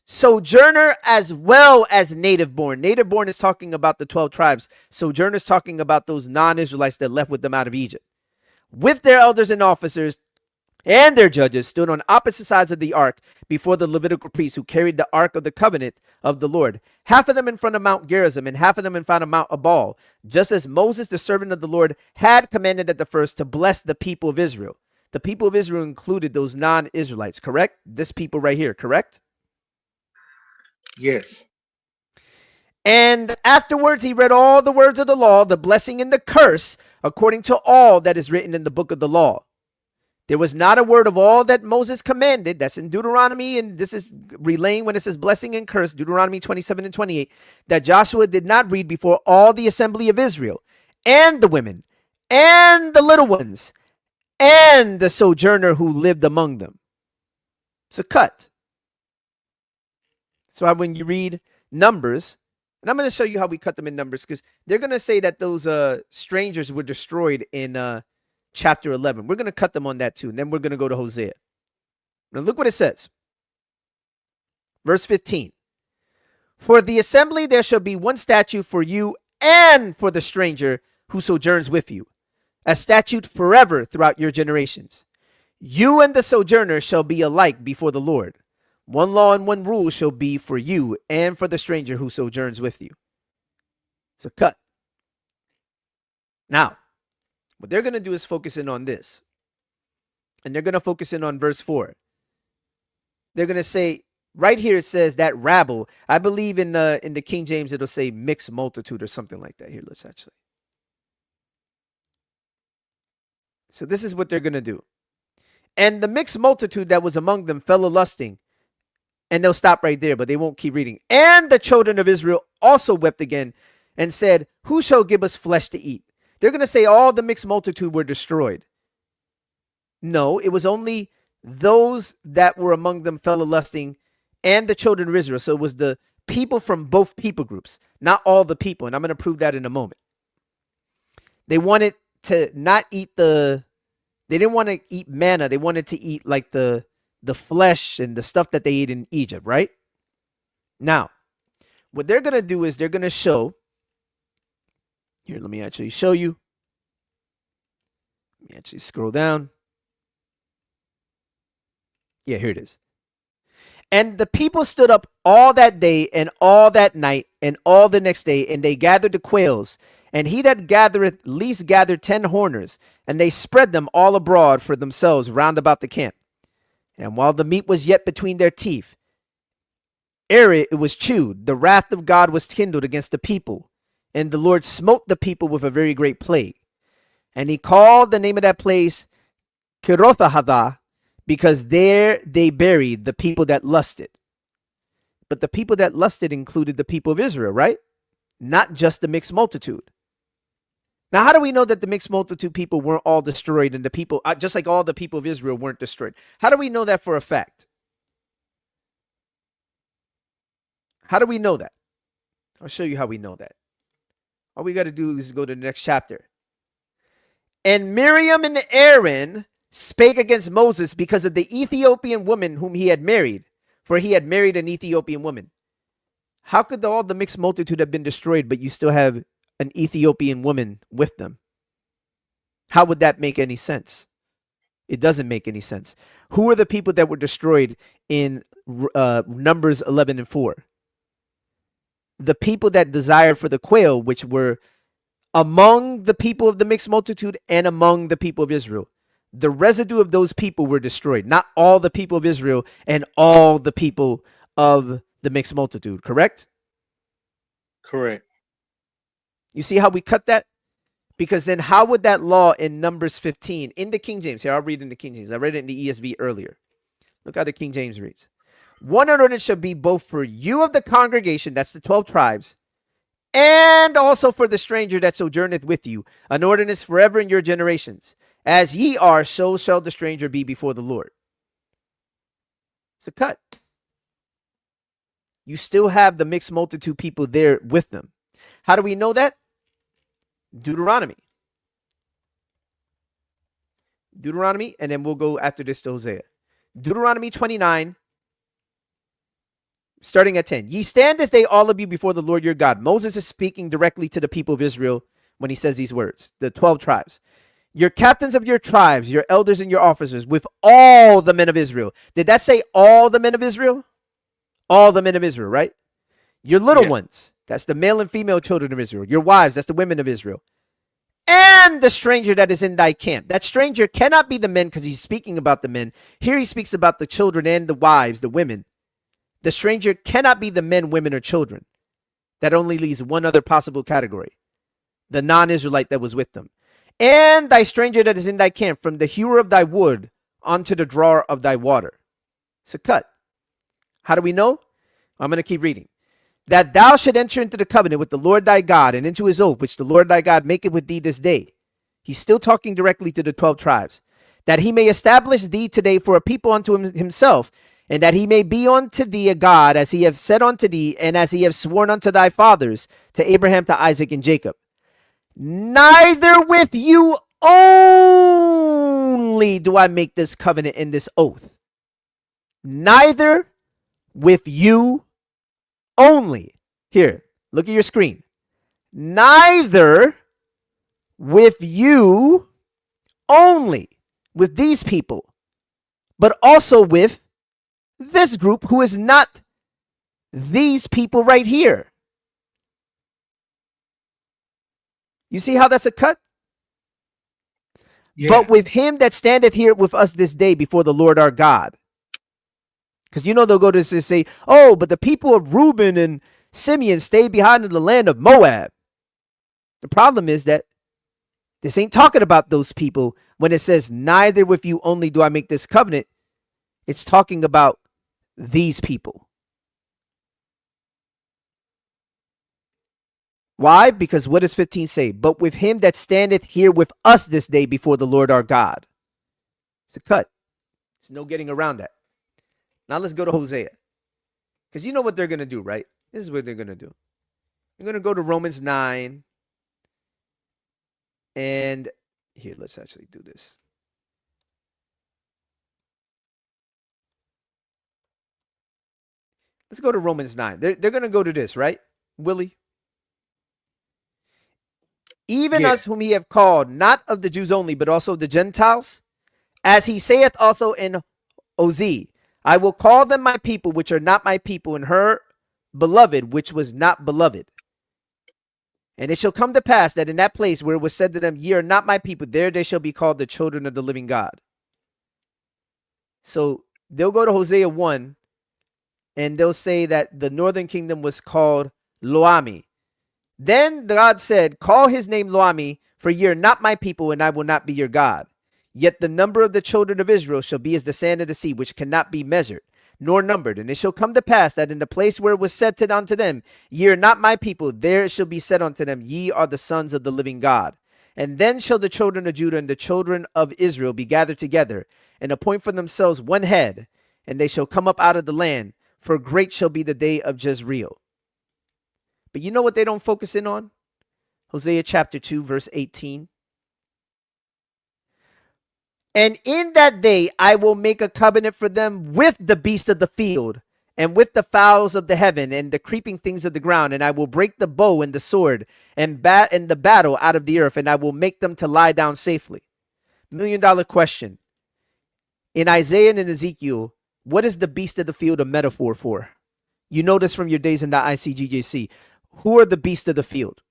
sojourner as well as native born. Native born is talking about the 12 tribes. Sojourner is talking about those non-Israelites that left with them out of Egypt. With their elders and officers and their judges stood on opposite sides of the ark before the Levitical priests who carried the ark of the covenant of the Lord. Half of them in front of Mount Gerizim and half of them in front of Mount Ebal, just as Moses, the servant of the Lord, had commanded at the first to bless the people of Israel. The people of Israel included those non-Israelites, correct? This people right here, correct? Yes. And afterwards he read all the words of the law, the blessing and the curse, according to all that is written in the book of the law. There was not a word of all that Moses commanded. That's in Deuteronomy, and this is relaying when it says blessing and curse, Deuteronomy 27 and 28, that Joshua did not read before all the assembly of Israel, and the women, and the little ones, and the sojourner who lived among them. It's a cut. That's why when you read Numbers, and I'm going to show you how we cut them in Numbers, because they're going to say that those strangers were destroyed in chapter 11. We're going to cut them on that too. And then we're going to go to Hosea. Now look what it says. Verse 15. For the assembly there shall be one statute for you and for the stranger who sojourns with you, a statute forever throughout your generations. You and the sojourner shall be alike before the Lord. One law and one rule shall be for you and for the stranger who sojourns with you. It's a cut. Now, what they're going to do is focus in on this. And they're going to focus in on verse 4. They're going to say, right here it says that rabble. I believe in the King James it'll say mixed multitude or something like that. Here, let's actually. So this is what they're going to do. And the mixed multitude that was among them fell a lusting. And they'll stop right there, but they won't keep reading. And the children of Israel also wept again and said, who shall give us flesh to eat? They're going to say all the mixed multitude were destroyed. No, it was only those that were among them fell a lusting and the children of Israel. So it was the people from both people groups, not all the people. And I'm going to prove that in a moment. They wanted to not eat they didn't want to eat manna. They wanted to eat like the flesh and the stuff that they ate in Egypt, right? Now, what they're going to do is they're going to show, here, let me actually show you. Let me actually scroll down. Yeah, here it is. And the people stood up all that day and all that night and all the next day, and they gathered the quails. And he that gathereth least gathered 10 horners, and they spread them all abroad for themselves round about the camp. And while the meat was yet between their teeth, ere it was chewed, the wrath of God was kindled against the people. And the Lord smote the people with a very great plague. And he called the name of that place Kirothahadah, because there they buried the people that lusted. But the people that lusted included the people of Israel, right? Not just the mixed multitude. Now, how do we know that the mixed multitude people weren't all destroyed and the people, just like all the people of Israel weren't destroyed? How do we know that for a fact? How do we know that? I'll show you how we know that. All we got to do is go to the next chapter. And Miriam and Aaron spake against Moses because of the Ethiopian woman whom he had married, for he had married an Ethiopian woman. How could all the mixed multitude have been destroyed, but you still have an Ethiopian woman with them? How would that make any sense? It doesn't make any sense. Who are the people that were destroyed in Numbers 11 and 4? The people that desired for the quail, which were among the people of the mixed multitude and among the people of Israel. The residue of those people were destroyed, not all the people of Israel and all the people of the mixed multitude, correct? Correct. You see how we cut that? Because then how would that law in Numbers 15, in the King James, here, I'll read in the King James. I read it in the ESV earlier. Look how the King James reads. One ordinance shall be both for you of the congregation, that's the 12 tribes, and also for the stranger that sojourneth with you, an ordinance forever in your generations. As ye are, so shall the stranger be before the Lord. It's a cut. You still have the mixed multitude people there with them. How do we know that? Deuteronomy, and then we'll go after this to Hosea. Deuteronomy 29, starting at 10. Ye stand this day, all of you, before the Lord your God. Moses is speaking directly to the people of Israel when he says these words, the 12 tribes. Your captains of your tribes, your elders and your officers, with all the men of Israel. Did that say all the men of Israel? All the men of Israel, right? Your little ones, that's the male and female children of Israel. Your wives, that's the women of Israel. And the stranger that is in thy camp. That stranger cannot be the men because he's speaking about the men. Here he speaks about the children and the wives, the women. The stranger cannot be the men, women, or children. That only leaves one other possible category. The non-Israelite that was with them. And thy stranger that is in thy camp, from the hewer of thy wood unto the drawer of thy water. It's a cut. How do we know? I'm going to keep reading. That thou should enter into the covenant with the Lord thy God, and into his oath, which the Lord thy God maketh with thee this day. He's still talking directly to the 12 tribes. That he may establish thee today for a people unto himself, and that he may be unto thee a God, as he hath said unto thee, and as he hath sworn unto thy fathers, to Abraham, to Isaac, and Jacob. Neither with you only do I make this covenant and this oath. Neither with you only. Here, look at your screen. Neither with you only, with these people, but also with this group who is not these people right here. You see how that's a cut? But Yeah. with him that standeth here with us this day before the Lord our God. Because they'll go to this and say, oh, but the people of Reuben and Simeon stayed behind in the land of Moab. The problem is that this ain't talking about those people when it says, neither with you only do I make this covenant. It's talking about these people. Why? Because what does 15 say? But with him that standeth here with us this day before the Lord our God. It's a cut. There's no getting around that. Now let's go to Hosea. Because you know what they're going to do, right? This is what they're going to do. They're going to go to Romans 9. And here, let's actually do this. Let's go to Romans 9. They're going to go to this, right, Willie? Even Yeah. us whom he have called, not of the Jews only, but also the Gentiles, as he saith also in Hosea, I will call them my people, which are not my people, and her beloved, which was not beloved. And it shall come to pass that in that place where it was said to them, ye are not my people, there they shall be called the children of the living God. So they'll go to Hosea 1, and they'll say that the northern kingdom was called Loami. Then God said, call his name Loami, for ye are not my people, and I will not be your God. Yet the number of the children of Israel shall be as the sand of the sea, which cannot be measured, nor numbered. And it shall come to pass that in the place where it was said unto them, ye are not my people, there it shall be said unto them, ye are the sons of the living God. And then shall the children of Judah and the children of Israel be gathered together, and appoint for themselves one head, and they shall come up out of the land, for great shall be the day of Jezreel. But you know what they don't focus in on? Hosea chapter 2, verse 18. And in that day I will make a covenant for them with the beast of the field, and with the fowls of the heaven, and the creeping things of the ground, and I will break the bow and the sword, and the battle out of the earth, and I will make them to lie down safely. $1 million question. In Isaiah and in Ezekiel, what is the beast of the field a metaphor for? You know this from your days in the ICGJC. Who are the beasts of the field?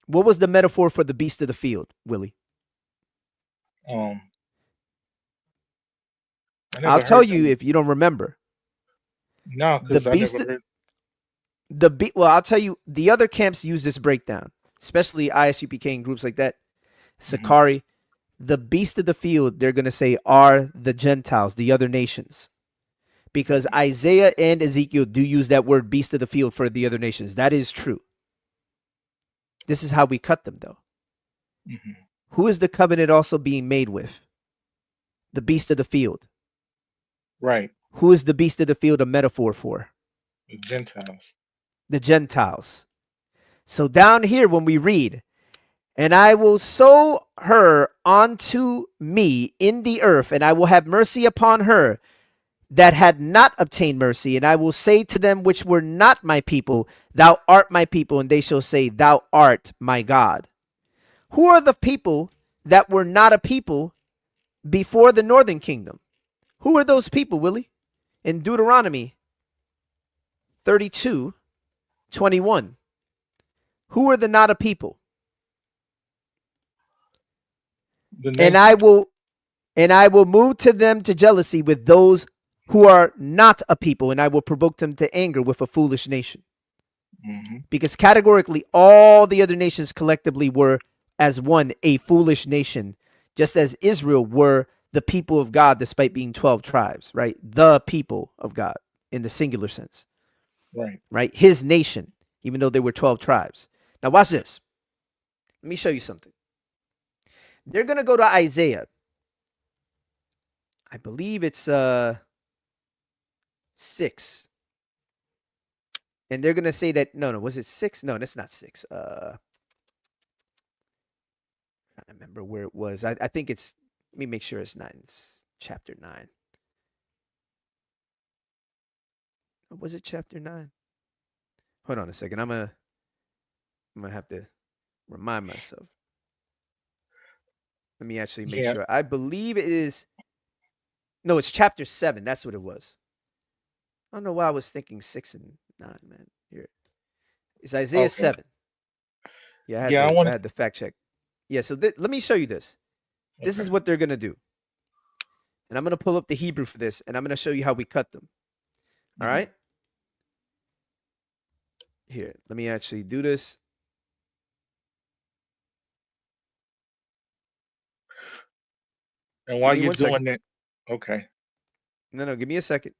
What was the metaphor for the beast of the field, Willie? Um, I I'll never tell heard you that. if you don't remember. No, The because I beast, never heard. well, I'll tell you, the other camps use this breakdown, especially ISUPK and groups like that. Mhm. Sakari, the beast of the field, they're going to say, are the Gentiles, the other nations. Because Isaiah and Ezekiel do use that word beast of the field for the other nations. That is true. This is how we cut them, though. Mhm. Who is the covenant also being made with? The beast of the field. Right. Who is the beast of the field a metaphor for? The Gentiles. The Gentiles. So down here, when we read, and I will sow her unto me in the earth, and I will have mercy upon her that had not obtained mercy. And I will say to them which were not my people, thou art my people, and they shall say, thou art my God. Who are the people that were not a people before the northern kingdom? Who are those people, Willie? In Deuteronomy 32:21, who are the not a people? The And I nation. will move to them to jealousy with those who are not a people, and I will provoke them to anger with a foolish nation. Hmm. Because categorically, all the other nations collectively were, as one, a foolish nation, just as Israel were the people of God, despite being 12 tribes, right? The people of God in the singular sense, Right. right? His nation, even though there were 12 tribes. Now, watch this. Let me show you something. They're going to go to Isaiah. I believe it's 6. And they're going to say that, no, was it 6? No, that's not 6. I don't remember where it was. I think it's, let me make sure it's 9. It's chapter 9. Was it chapter 9? Hold on a second. I'm gonna have to remind myself. Let me actually make Yeah. sure. I believe it is. No, it's chapter 7. That's what it was. I don't know why I was thinking 6 and 9, man. Here. It's Isaiah Okay. 7. Yeah, Yeah, I I want. had the fact check. Yeah, so let me show you this. This is Okay. what they're going to do. And I'm going to pull up the Hebrew for this, and I'm going to show you how we cut them. All Mhm. right? Here, let me actually do this. And Give while me you're 1 second. doing that, okay. No, give me a second.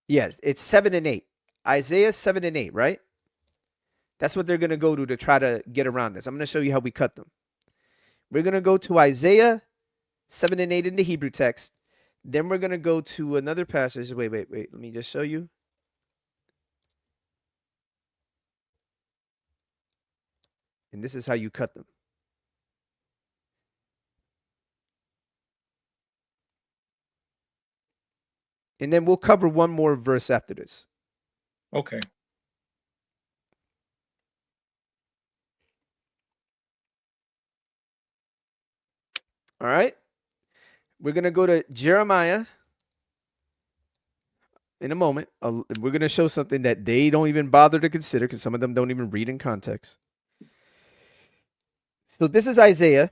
Yes, it's 7 and 8. Isaiah 7 and 8, right? That's what they're going to go to try to get around this. I'm going to show you how we cut them. We're going to go to Isaiah 7 and 8 in the Hebrew text. Then we're going to go to another passage. Wait. Let me just show you. And this is how you cut them. And then we'll cover one more verse after this. Okay. All right? We're going to go to Jeremiah in a moment. We're going to show something that they don't even bother to consider because some of them don't even read in context. So this is Isaiah.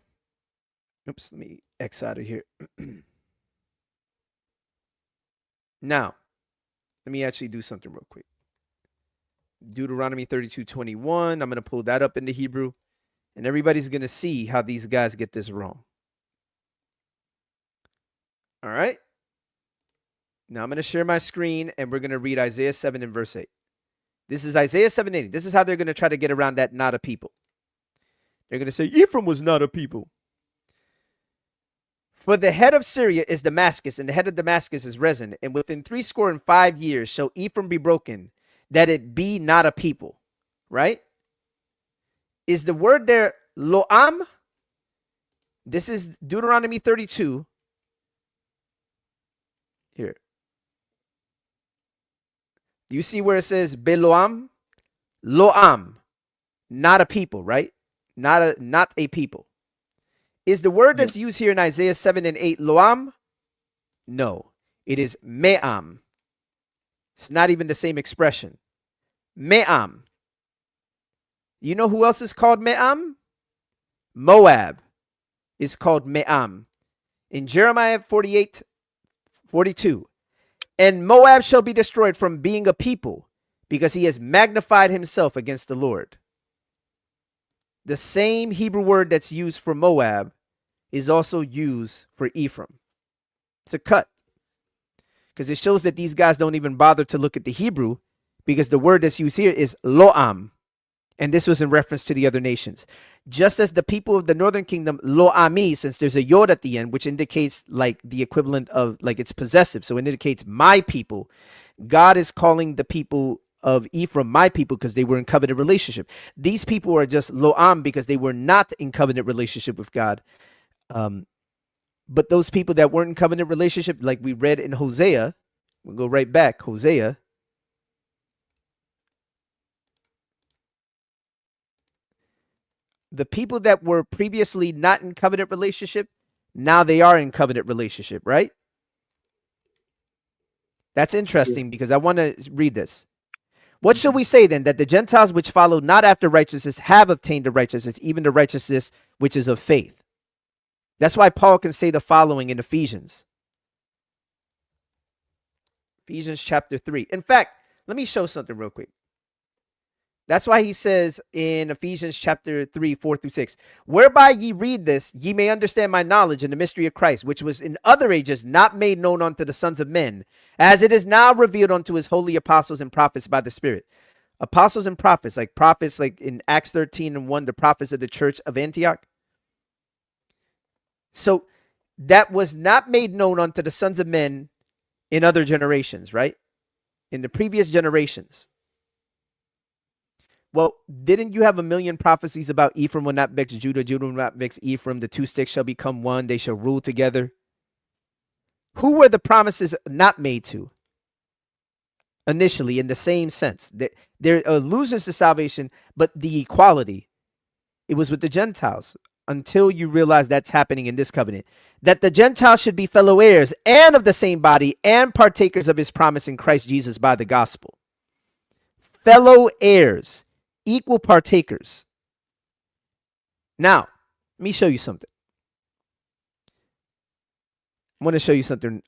Oops, let me X out of here. Now, let me actually do something real quick. Deuteronomy 32:21. I'm going to pull that up into Hebrew. And everybody's going to see how these guys get this wrong. All right? Now I'm going to share my screen and we're going to read Isaiah 7 and verse 8. This is Isaiah 7:8. This is how they're going to try to get around that not a people. They're going to say Ephraim was not a people. For the head of Syria is Damascus, and the head of Damascus is Rezin. And within 65 years shall Ephraim be broken, that it be not a people. Right? Is the word there loam? This is Deuteronomy 32. Here. You see where it says Beloam? Loam. Not a people, right? Not a people. Is the word Yeah. that's used here in Isaiah 7 and 8 loam? No. It is me'am. It's not even the same expression. Me'am. You know who else is called me'am? Moab is called me'am. In Jeremiah 48:42, and Moab shall be destroyed from being a people because he has magnified himself against the Lord. The same Hebrew word that's used for Moab is also used for Ephraim. It's a cut because it shows that these guys don't even bother to look at the Hebrew because the word that's used here is loam. And this was in reference to the other nations. Just as the people of the northern kingdom, loami, since there's a yod at the end, which indicates like the equivalent of like it's possessive. So it indicates my people. God is calling the people of Ephraim my people because they were in covenant relationship. These people are just loam because they were not in covenant relationship with God. But those people that weren't in covenant relationship, like we read in Hosea, we'll go right back. Hosea. The people that were previously not in covenant relationship, now they are in covenant relationship, right? That's Yeah. interesting because I want to read this. What shall Mhm. we say then? That the Gentiles which follow not after righteousness have obtained the righteousness, even the righteousness which is of faith. That's why Paul can say the following in Ephesians. Ephesians chapter 3. In fact, let me show something real quick. That's why he says in Ephesians chapter 3, 4 through 6, whereby ye read this, ye may understand my knowledge in the mystery of Christ, which was in other ages not made known unto the sons of men, as it is now revealed unto his holy apostles and prophets by the Spirit. Apostles and prophets like in Acts 13 and 1, the prophets of the church of Antioch. So that was not made known unto the sons of men in other generations, right? In the previous generations. Well, didn't you have a million prophecies about Ephraim will not mix Judah, Judah will not mix Ephraim, the two sticks shall become one, they shall rule together? Who were the promises not made to initially in the same sense? They're allusions to salvation, but the equality, it was with the Gentiles. until you realize that's happening in this covenant. That the Gentiles should be fellow heirs and of the same body and partakers of his promise in Christ Jesus by the gospel. Fellow heirs, equal partakers. Now, let me show you something. I want to show you something.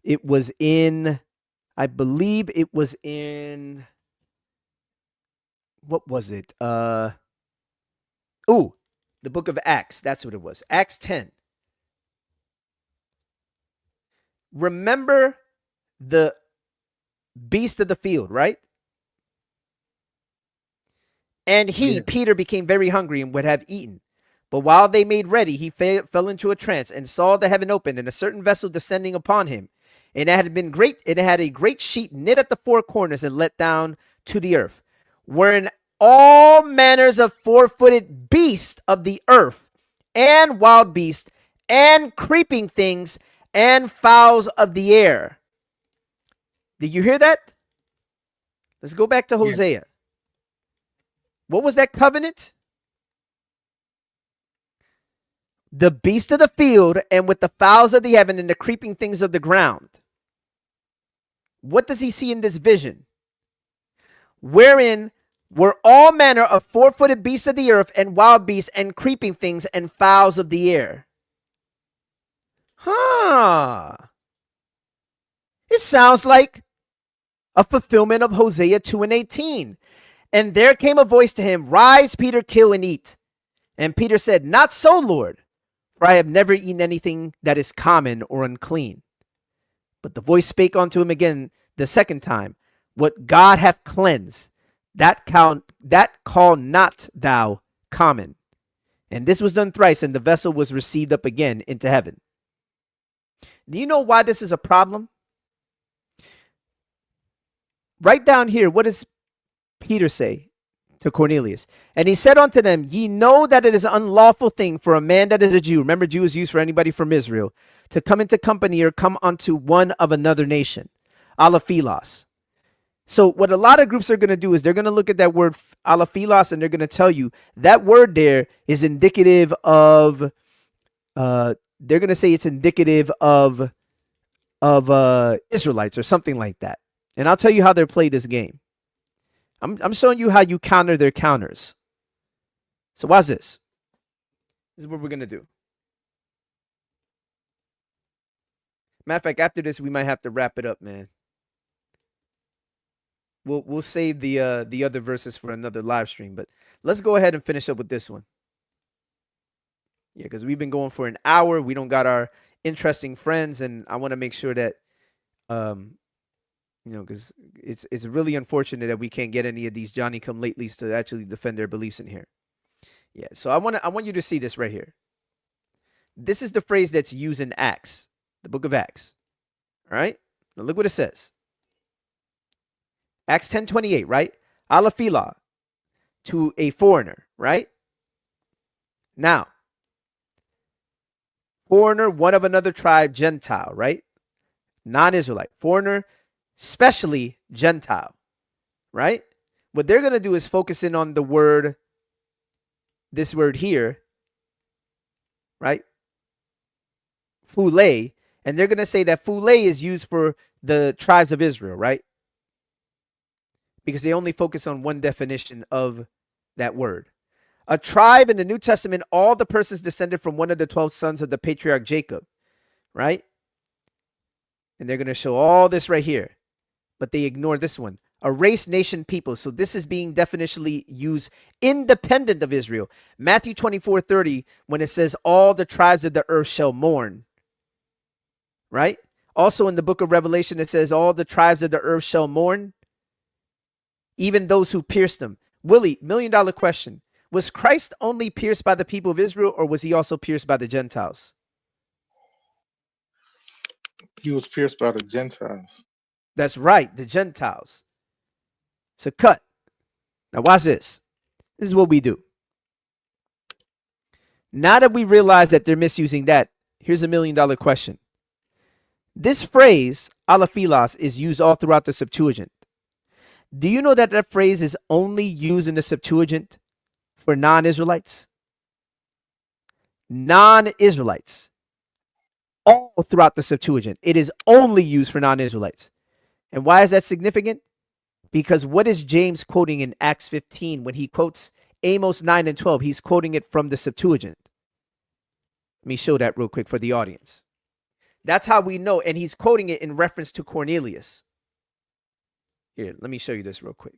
It was in, I believe it was in, what was it? The book of Acts. That's what it was. Acts 10. Remember the beast of the field, right? And he, Peter, became very hungry and would have eaten. But while they made ready, he fell into a trance and saw the heaven open and a certain vessel descending upon him. And it had a great sheet knit at the four corners and let down to the earth, wherein all manners of four-footed beasts of the earth, and wild beasts, and creeping things, and fowls of the air. Did you hear that? Let's go back to Hosea. Yeah. What was that covenant? The beast of the field, and with the fowls of the heaven and the creeping things of the ground. What does he see in this vision? Wherein were all manner of four-footed beasts of the earth and wild beasts and creeping things and fowls of the air. It sounds like a fulfillment of Hosea 2:18. And there came a voice to him, "Rise, Peter, kill and eat." And Peter said, "Not so, Lord, for I have never eaten anything that is common or unclean." But the voice spake unto him again the second time, "What God hath cleansed, that call not thou common." And this was done thrice, and the vessel was received up again into heaven. Do you know why this is a problem? Right down here, what does Peter say to Cornelius? And he said unto them, "Ye know that it is an unlawful thing for a man that is a Jew," remember, Jew is used for anybody from Israel, "to come into company or come unto one of another nation," alaphilos. So what a lot of groups are going to do is they're going to look at that word alaphilos and they're going to tell you that word there is indicative of, they're going to say it's indicative of Israelites or something like that. And I'll tell you how they play this game. I'm showing you how you counter their counters. So watch this. This is what we're going to do. Matter of fact, after this, we might have to wrap it up, man. We'll save the other verses for another live stream, but let's go ahead and finish up with this one. Yeah, because we've been going for an hour. We don't got our interesting friends, and I want to make sure that, because it's really unfortunate that we can't get any of these Johnny-come-latelys to actually defend their beliefs in here. Yeah, so I want you to see this right here. This is the phrase that's used in Acts, the book of Acts. All right, now look what it says. Acts 10:28, right? Alaphilah, to a foreigner, right? Now, foreigner, one of another tribe, Gentile, right? Non-Israelite. Foreigner, especially Gentile, right? What they're going to do is focus in on the word, this word here, right? Phule, and they're going to say that Phule is used for the tribes of Israel, right? Because they only focus on one definition of that word. A tribe in the New Testament, all the persons descended from one of the 12 sons of the patriarch Jacob, right? And they're going to show all this right here, but they ignore this one. A race, nation, people. So this is being definitionally used independent of Israel. Matthew 24:30, when it says all the tribes of the earth shall mourn, right? Also in the book of Revelation, it says all the tribes of the earth shall mourn, even those who pierced them. Willie, $1 million question. Was Christ only pierced by the people of Israel, or was he also pierced by the Gentiles? He was pierced by the Gentiles. That's right, the Gentiles. So cut. Now watch this. This is what we do. Now that we realize that they're misusing that, here's a $1 million question. This phrase, alaphilos, is used all throughout the Septuagint. Do you know that that phrase is only used in the Septuagint for non-Israelites? non-Israelites all throughout the Septuagint. It is only used for non-Israelites. And why is that significant? Because what is James quoting in Acts 15 when he quotes Amos 9 and 12? He's quoting it from the Septuagint. Let me show that real quick for the audience. That's how we know. And he's quoting it in reference to Cornelius. Here, let me show you this real quick.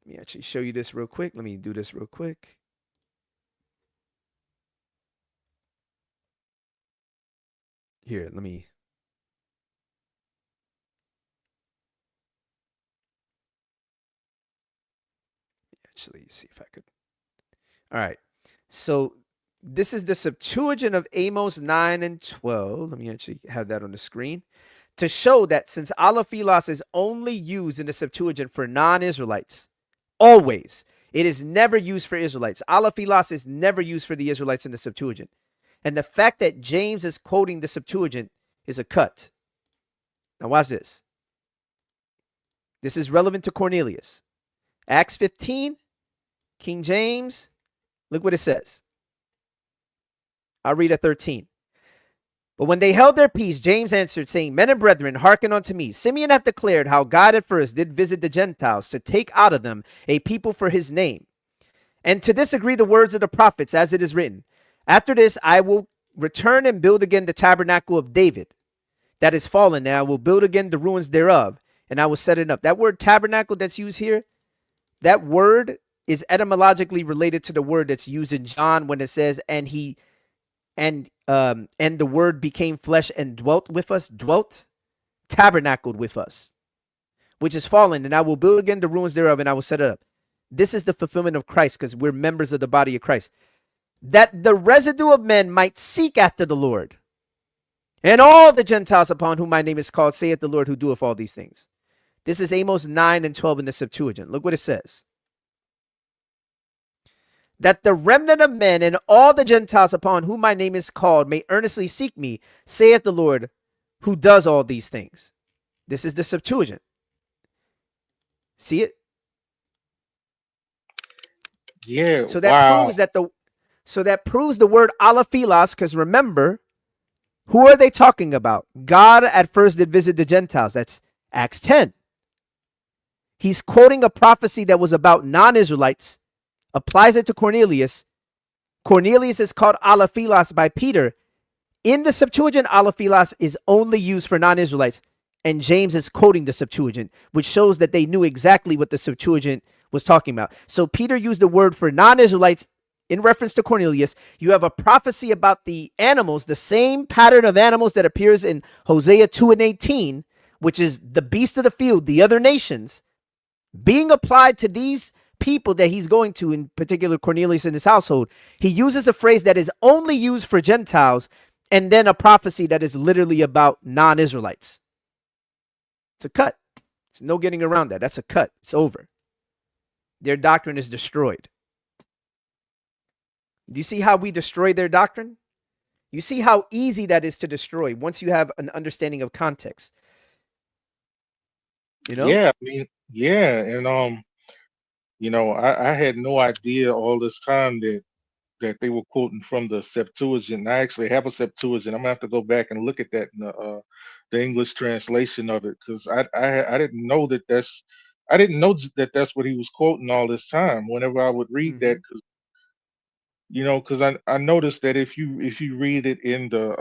Let me actually show you this real quick. Let me do this real quick. Here, let me actually see if I could. All right. So this is the Septuagint of Amos 9 and 12. Let me actually have that on the screen to show that since alophilos is only used in the Septuagint for non-Israelites, always, it is never used for Israelites. Alophilos is never used for the Israelites in the Septuagint. And the fact that James is quoting the Septuagint is a cut. Now watch this. This is relevant to Cornelius. Acts 15, King James, look what it says. I'll read at 13. But when they held their peace, James answered, saying, Men and brethren, hearken unto me. Simeon hath declared how God at first did visit the Gentiles to take out of them a people for his name. And to this agree the words of the prophets, as it is written. After this, I will return and build again the tabernacle of David that is fallen, and I will build again the ruins thereof, and I will set it up. That word tabernacle that's used here, that word is etymologically related to the word that's used in John when it says, and the word became flesh and dwelt with us, tabernacled with us, which is fallen, and I will build again the ruins thereof, and I will set it up. This is the fulfillment of Christ, because we're members of the body of Christ. That the residue of men might seek after the Lord, and all the Gentiles upon whom my name is called, saith the Lord who doeth all these things. This is Amos 9 and 12 in the Septuagint. Look what it says. That the remnant of men and all the Gentiles upon whom my name is called may earnestly seek me, saith the Lord who does all these things. This is the Septuagint. See it? Yeah. So that Wow. proves the word alophilos, because remember, who are they talking about? God at first did visit the Gentiles. That's Acts 10. He's quoting a prophecy that was about non-Israelites, applies it to Cornelius. Cornelius is called alophilos by Peter. In the Septuagint, alophilos is only used for non-Israelites, and James is quoting the Septuagint, which shows that they knew exactly what the Septuagint was talking about. So Peter used the word for non-Israelites in reference to Cornelius. You have a prophecy about the animals, the same pattern of animals that appears in Hosea 2 and 18, which is the beast of the field, the other nations, being applied to these people that he's going to, in particular Cornelius and his household. He uses a phrase that is only used for Gentiles, and then a prophecy that is literally about non-Israelites. It's a cut. There's no getting around that. That's a cut. It's over. Their doctrine is destroyed. Do you see how we destroy their doctrine? You see how easy that is to destroy once you have an understanding of context. You know? Yeah. I mean, yeah. And I had no idea all this time that they were quoting from the Septuagint. I actually have a Septuagint. I'm gonna have to go back and look at that in the English translation of it, because I didn't know I didn't know that that's what he was quoting all this time. Whenever I would read that, Mm-hmm. because I noticed that if you read it in the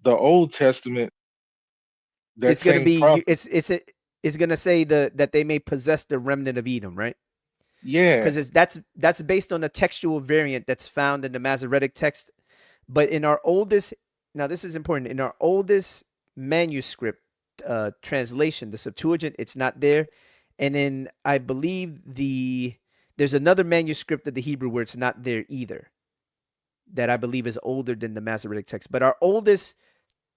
Old Testament, that It's gonna same be prophet, it's gonna say that they may possess the remnant of Edom, right? yeah, Because that's based on a textual variant that's found in the Masoretic text. But in our oldest, now this is important, in our oldest manuscript translation, the Septuagint, it's not there. And in, I believe, there's another manuscript of the Hebrew where it's not there either, that I believe is older than the Masoretic text. But our oldest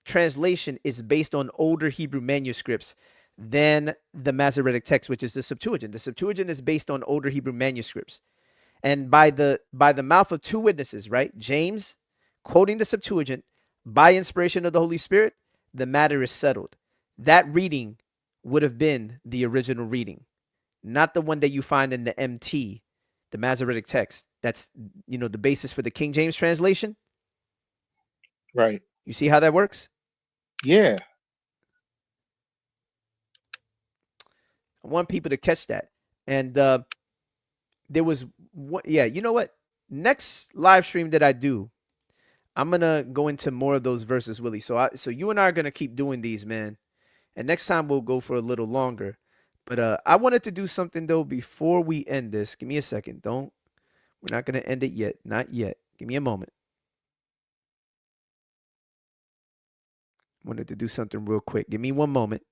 translation is based on older Hebrew manuscripts than the Masoretic text, which is the Septuagint. The Septuagint is based on older Hebrew manuscripts. And by the mouth of two witnesses, right? James quoting the Septuagint by inspiration of the Holy Spirit, the matter is settled. That reading would have been the original reading, not the one that you find in the MT the Masoretic text. That's, the basis for the King James translation. Right. You see how that works? Yeah. I want people to catch that. And there was what, yeah, you know what? Next live stream that I do, I'm gonna go into more of those verses, Willie. So you and I are gonna keep doing these, man. And next time we'll go for a little longer. But I wanted to do something though before we end this. Give me a second. We're not gonna end it yet. Not yet. Give me a moment. Wanted to do something real quick. Give me one moment.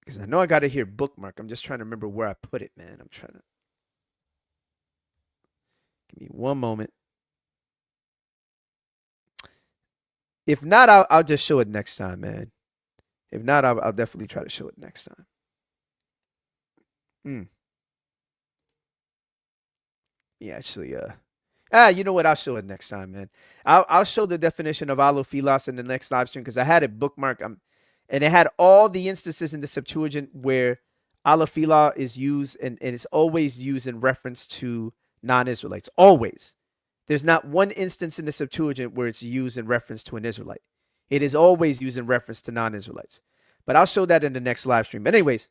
Because I know I got it here bookmark. I'm just trying to remember where I put it, man. I'm trying to. Give me one moment. If not, I'll just show it next time, man. If not, I'll definitely try to show it next time. Yeah, actually, you know what? I'll show it next time, man. I'll show the definition of alophilos in the next live stream because I had it bookmarked. And it had all the instances in the Septuagint where alophila is used, and it's always used in reference to non-Israelites. Always. There's not one instance in the Septuagint where it's used in reference to an Israelite. It is always used in reference to non-Israelites. But I'll show that in the next live stream. But anyways,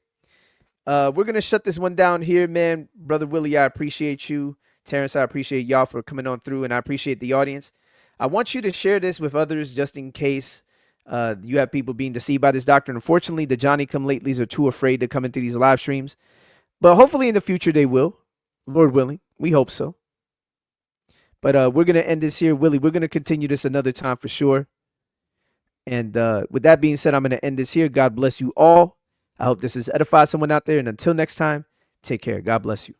we're going to shut this one down here, man. Brother Willie, I appreciate you. Terrence, I appreciate y'all for coming on through, and I appreciate the audience. I want you to share this with others just in case you have people being deceived by this doctrine. Unfortunately, the Johnny-come-latelys are too afraid to come into these live streams. But hopefully in the future they will. Lord willing. We hope so. But we're going to end this here. Willie, we're going to continue this another time for sure. And with that being said, I'm going to end this here. God bless you all. I hope this has edified someone out there. And until next time, take care. God bless you.